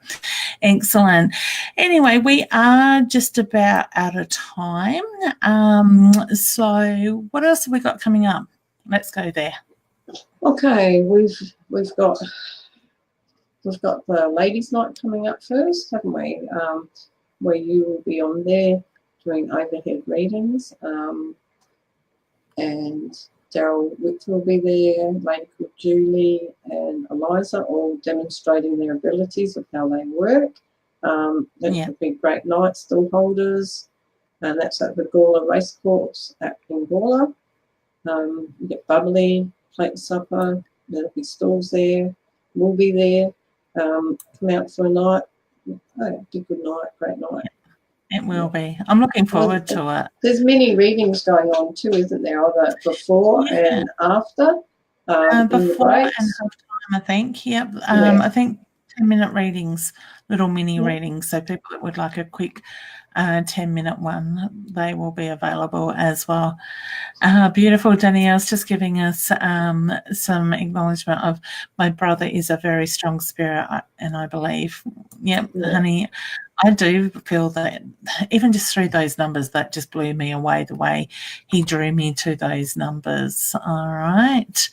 [SPEAKER 1] Excellent. Anyway, we are just about out of time. So what else have we got coming up? Let's go there.
[SPEAKER 2] Okay, we've got the ladies' night coming up first, haven't we? Where you will be on there doing overhead readings, and Daryl Witt will be there, a lady called Julie and Eliza, all demonstrating their abilities of how they work. That will be great night, stall holders, and that's at the Gawler Racecourse in Gawler. You get bubbly, plate of supper, there'll be stalls there, we'll be there. Come out for a night. Oh, be a good night, great night.
[SPEAKER 1] It will be. I'm looking forward to it.
[SPEAKER 2] There's many readings going on too, isn't there? Either before and after.
[SPEAKER 1] Before and half time, I think. Yep. I think 10-minute readings, little mini readings. So people that would like a quick 10-minute one, they will be available as well. Beautiful. Danielle's just giving us some acknowledgement of my brother is a very strong spirit, and I believe, honey, I do feel that even just through those numbers, that just blew me away, the way he drew me to those numbers. All right.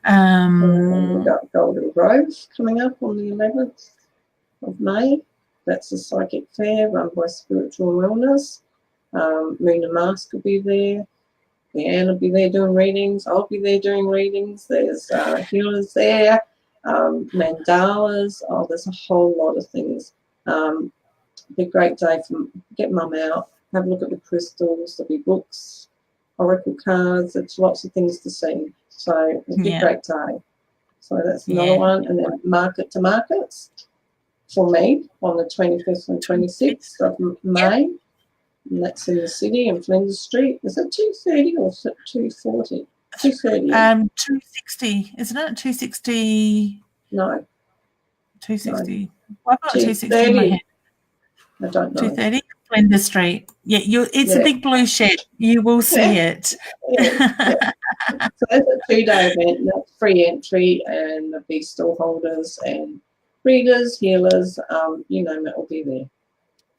[SPEAKER 2] We've got Golden Grove coming up on the 11th of May. That's a psychic fair run by Spiritual Wellness. Moona Mask will be there. Leanne will be there doing readings. I'll be there doing readings. There's healers there, mandalas. Oh, there's a whole lot of things. Be a great day to get mum out, have a look at the crystals. There'll be books, oracle cards. There's lots of things to see. So it'll be a great day. So that's another one. And then Market to Markets for me on the 25th and 26th of May. And that's in the city in Flinders Street. Is it 2:30 or 2:40? 2:30.
[SPEAKER 1] 260, isn't it? 260.
[SPEAKER 2] No.
[SPEAKER 1] 260. I've got 260 in my head.
[SPEAKER 2] I don't know.
[SPEAKER 1] 230 Flinders Street. Yeah, it's a big blue shed. You will see it.
[SPEAKER 2] Yeah. So it's a 2-day event, and that's free entry, and there'll be stallholders and readers, healers, you name it, will be there.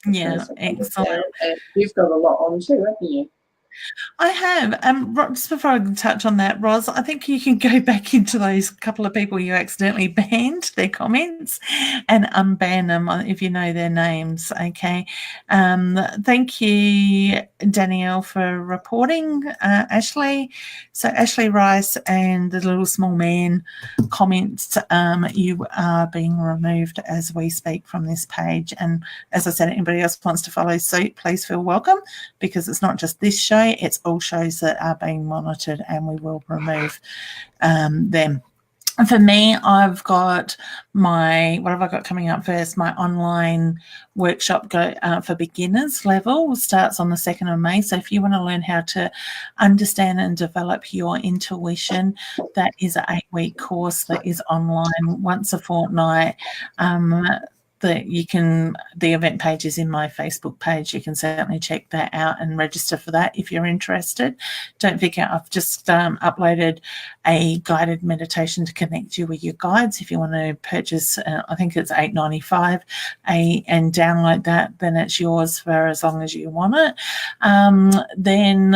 [SPEAKER 1] Yeah, excellent.
[SPEAKER 2] And you've got a lot on too, haven't you?
[SPEAKER 1] I have. Just before I touch on that, Ros, I think you can go back into those couple of people you accidentally banned their comments and unban them if you know their names. Okay. Thank you, Danielle, for reporting, Ashley. So Ashley Rice and the little small man comments, you are being removed as we speak from this page. And as I said, anybody else wants to follow suit, please feel welcome, because it's not just this show, it's all shows that are being monitored, and we will remove them. For me, I've got what have I got coming up first? My online workshop for beginners level starts on the 2nd of May. So if you want to learn how to understand and develop your intuition, that is an 8-week course that is online once a fortnight. The event page is in my Facebook page. You can certainly check that out and register for that if you're interested. Don't forget, I've just uploaded a guided meditation to connect you with your guides. If you want to purchase, I think it's $8.95, and download that, then it's yours for as long as you want it. Then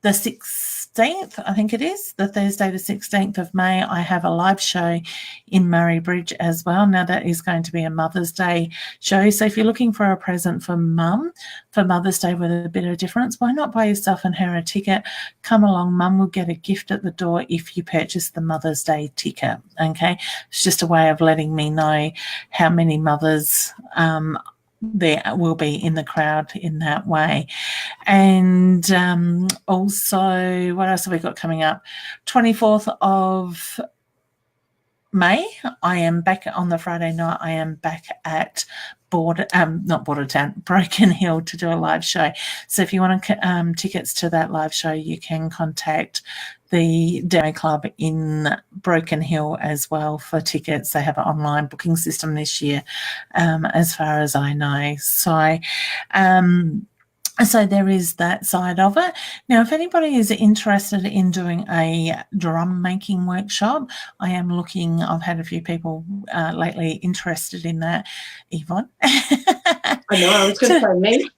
[SPEAKER 1] the 16th, I think it is, the Thursday the 16th of May, I have a live show in Murray Bridge as well. Now, that is going to be a Mother's Day show. So if you're looking for a present for Mum for Mother's Day with a bit of difference, why not buy yourself and her a ticket? Come along. Mum will get a gift at the door if you purchase the Mother's Day ticket. Okay. It's just a way of letting me know how many mothers there will be in the crowd in that way. And also, what else have we got coming up? 24th of May, I am back on the Friday night. I am back at Broken Hill to do a live show. So if you want tickets to that live show, you can contact the Demo Club in Broken Hill as well for tickets. They have an online booking system this year, as far as I know. So there is that side of it. Now, if anybody is interested in doing a drum making workshop, I've had a few people lately interested in that. Yvonne?
[SPEAKER 2] I know, I was going to say me.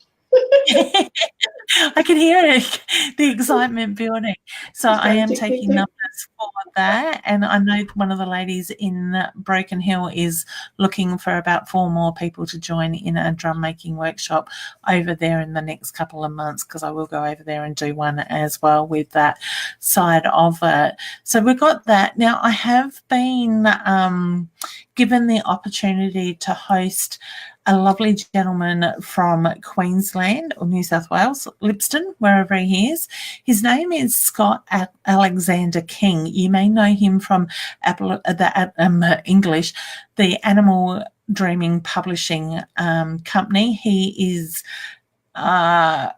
[SPEAKER 1] I can hear it, the excitement building. So I am taking numbers for that, and I know one of the ladies in Broken Hill is looking for about 4 more people to join in a drum making workshop over there in the next couple of months, because I will go over there and do one as well with that side of it. So we've got that. Now, I have been given the opportunity to host a lovely gentleman from Queensland or New South Wales, Lipston, wherever he is. His name is Scott Alexander King. You may know him from the Animal Dreaming Publishing Company. He is my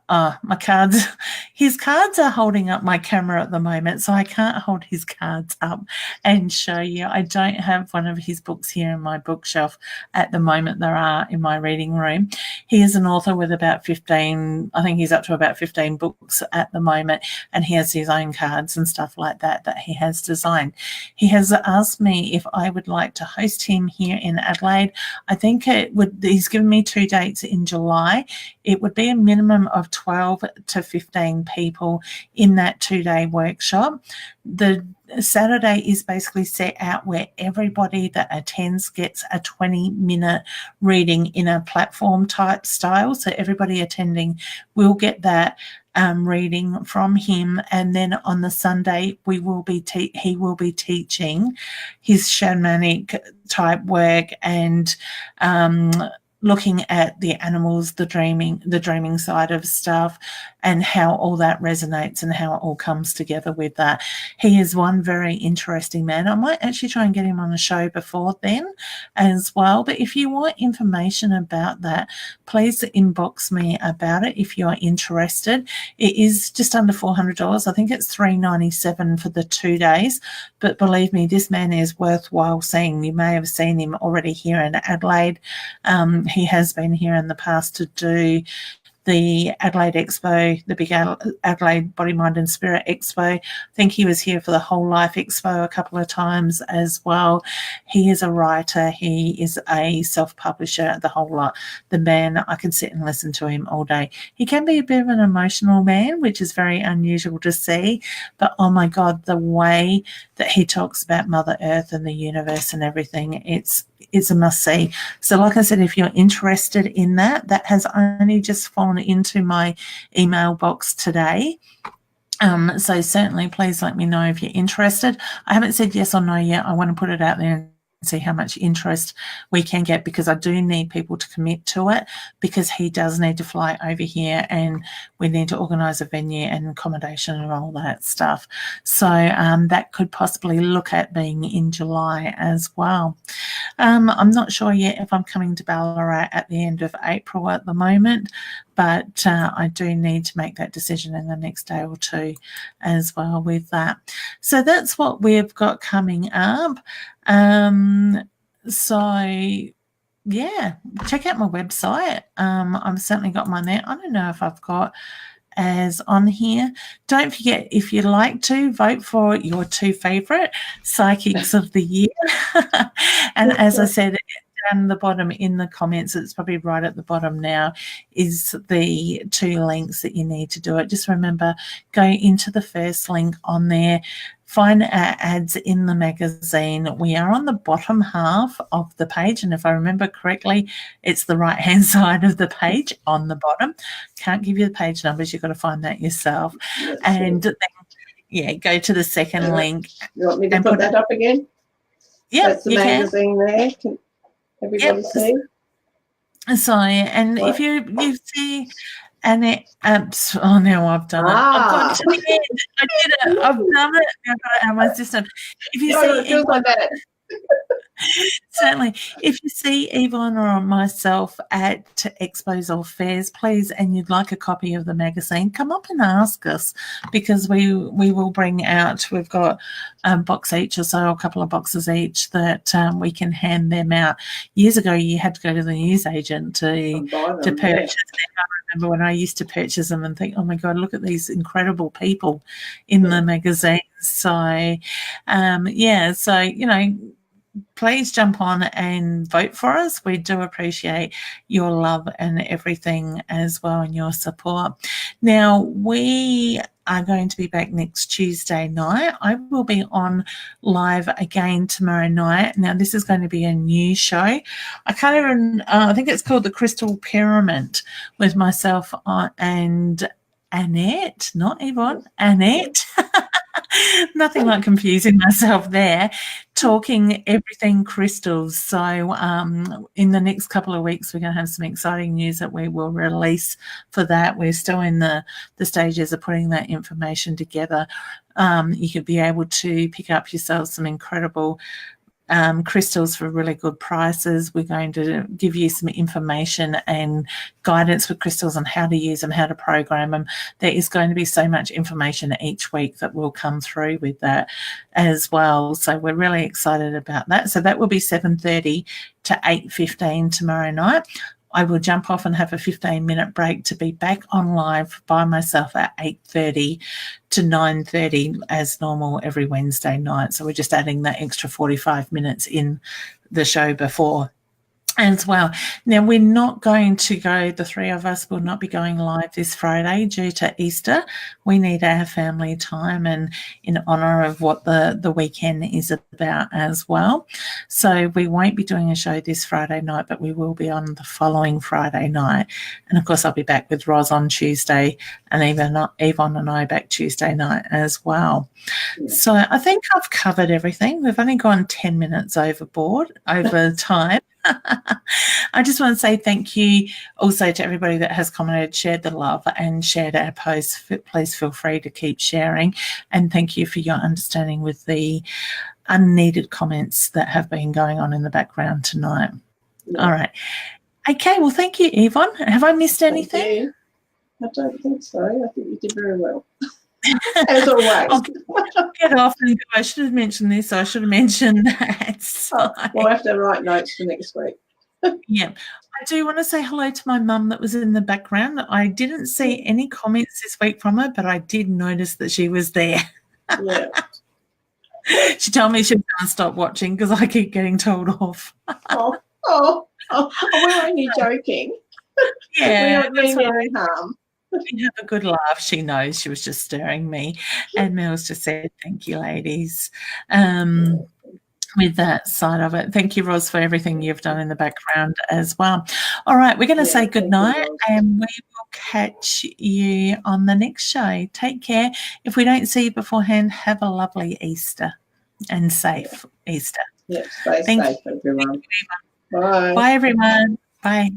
[SPEAKER 1] cards. His cards are holding up my camera at the moment, so I can't hold his cards up and show you. I don't have one of his books here in my bookshelf at the moment. There are in my reading room. He is an author with about 15, I think he's up to about 15 books at the moment, and he has his own cards and stuff like that he has designed. He has asked me if I would like to host him here in Adelaide. I think he's given me 2 dates in July. It would be a minimum of 12 to 15 people in that 2-day workshop. The Saturday is basically set out where everybody that attends gets a 20-minute reading in a platform type style. So everybody attending will get that reading from him, and then on the Sunday he will be teaching his shamanic type work and looking at the animals, the dreaming side of stuff, and how all that resonates and how it all comes together with that. He is one very interesting man. I might actually try and get him on a show before then as well. But if you want information about that, please inbox me about it if you're interested. It is just under $400. I think it's $397 for the 2 days. But believe me, this man is worthwhile seeing. You may have seen him already here in Adelaide. He has been here in the past to do the Adelaide Expo, the big Adelaide Body, Mind and Spirit Expo. I think he was here for the Whole Life Expo a couple of times as well. He is a writer. He is a self-publisher, the whole lot. The man, I can sit and listen to him all day. He can be a bit of an emotional man, which is very unusual to see. But, oh, my God, the way that he talks about Mother Earth and the universe and everything, it's a must-see. So like I said, if you're interested in that, that has only just fallen into my email box today. So certainly please let me know if you're interested. I haven't said yes or no yet. I want to put it out there and see how much interest we can get, because I do need people to commit to it, because he does need to fly over here and we need to organise a venue and accommodation and all that stuff. So that could possibly look at being in July as well. I'm not sure yet if I'm coming to Ballarat at the end of April at the moment, but I do need to make that decision in the next day or two as well with that. So that's what we've got coming up. So yeah, check out my website. I've certainly got mine there. I don't know if I've got as on here. Don't forget, if you'd like to, vote for your 2 favourite psychics of the year. And as I said, down the bottom in the comments, it's probably right at the bottom now, is the 2 links that you need to do it. Just remember, go into the first link on there, find our ads in the magazine. We are on the bottom half of the page, and if I remember correctly, it's the right-hand side of the page on the bottom. Can't give you the page numbers. You've got to find that yourself. And then, yeah, go to the second link.
[SPEAKER 2] You want me to put that up again?
[SPEAKER 1] Yeah,
[SPEAKER 2] that's the magazine there. Can everybody see?
[SPEAKER 1] So, and if you see, and it, oh, now I've done it. I've got to the end. I did it. I've done it. I've got it out of my system. If you see Yvonne, certainly, if you see Yvonne or myself at expos or fairs, please, and you'd like a copy of the magazine, come up and ask us, because we will bring out. We've got a box each or so, a couple of boxes each that we can hand them out. Years ago, you had to go to the newsagent to purchase them. I remember when I used to purchase them and think, oh my God, look at these incredible people in the magazine. So, yeah, so, you know, please jump on and vote for us. We do appreciate your love and everything as well, and your support. Now, we are going to be back next Tuesday night. I will be on live again tomorrow night. Now, this is going to be a new show. I can't even, I think it's called The Crystal Pyramid, with myself and Annette, not Yvonne, Annette. Nothing like confusing myself there, talking everything crystals. So in the next couple of weeks, we're going to have some exciting news that we will release for that. We're still in the stages of putting that information together. You could be able to pick up yourself some incredible crystals for really good prices. We're going to give you some information and guidance with crystals on how to use them, how to program them. There is going to be so much information each week that will come through with that as well. So we're really excited about that. So that will be 7:30 to 8:15 tomorrow night. I will jump off and have a 15-minute break to be back on live by myself at 8:30 to 9:30 as normal every Wednesday night. So we're just adding that extra 45 minutes in the show before as well. Now, we're not going to go, the 3 of us will not be going live this Friday due to Easter. We need our family time, and in honour of what the weekend is about as well. So we won't be doing a show this Friday night, but we will be on the following Friday night. And of course, I'll be back with Roz on Tuesday, and Yvonne and I back Tuesday night as well. So I think I've covered everything. We've only gone 10 minutes over time. I just want to say thank you also to everybody that has commented, shared the love and shared our posts. Please feel free to keep sharing. And thank you for your understanding with the unneeded comments that have been going on in the background tonight.
[SPEAKER 2] Yeah.
[SPEAKER 1] All right. Okay, well, thank you, Yvonne. Have I missed
[SPEAKER 2] Thank
[SPEAKER 1] anything?
[SPEAKER 2] you. I don't think so. I think you did very well. As always.
[SPEAKER 1] I'll get off and go. I should have mentioned this. I should have mentioned that. So,
[SPEAKER 2] We'll have to write notes for next week.
[SPEAKER 1] yeah. I do want to say hello to my mum that was in the background. I didn't see any comments this week from her, but I did notice that she was there.
[SPEAKER 2] Yeah.
[SPEAKER 1] She told me she was going to stop watching because I keep getting told off.
[SPEAKER 2] We're only joking.
[SPEAKER 1] Yeah.
[SPEAKER 2] We don't mean any harm.
[SPEAKER 1] We have a good laugh. She knows she was just stirring me. And Mel's just said, thank you, ladies. With that side of it. Thank you, Ros, for everything you've done in the background as well. All right, we're going to say good night and we will catch you on the next show. Take care. If we don't see you beforehand, have a lovely Easter and safe Easter.
[SPEAKER 2] Yeah, stay safe, everyone. Bye.
[SPEAKER 1] Bye, everyone. Bye.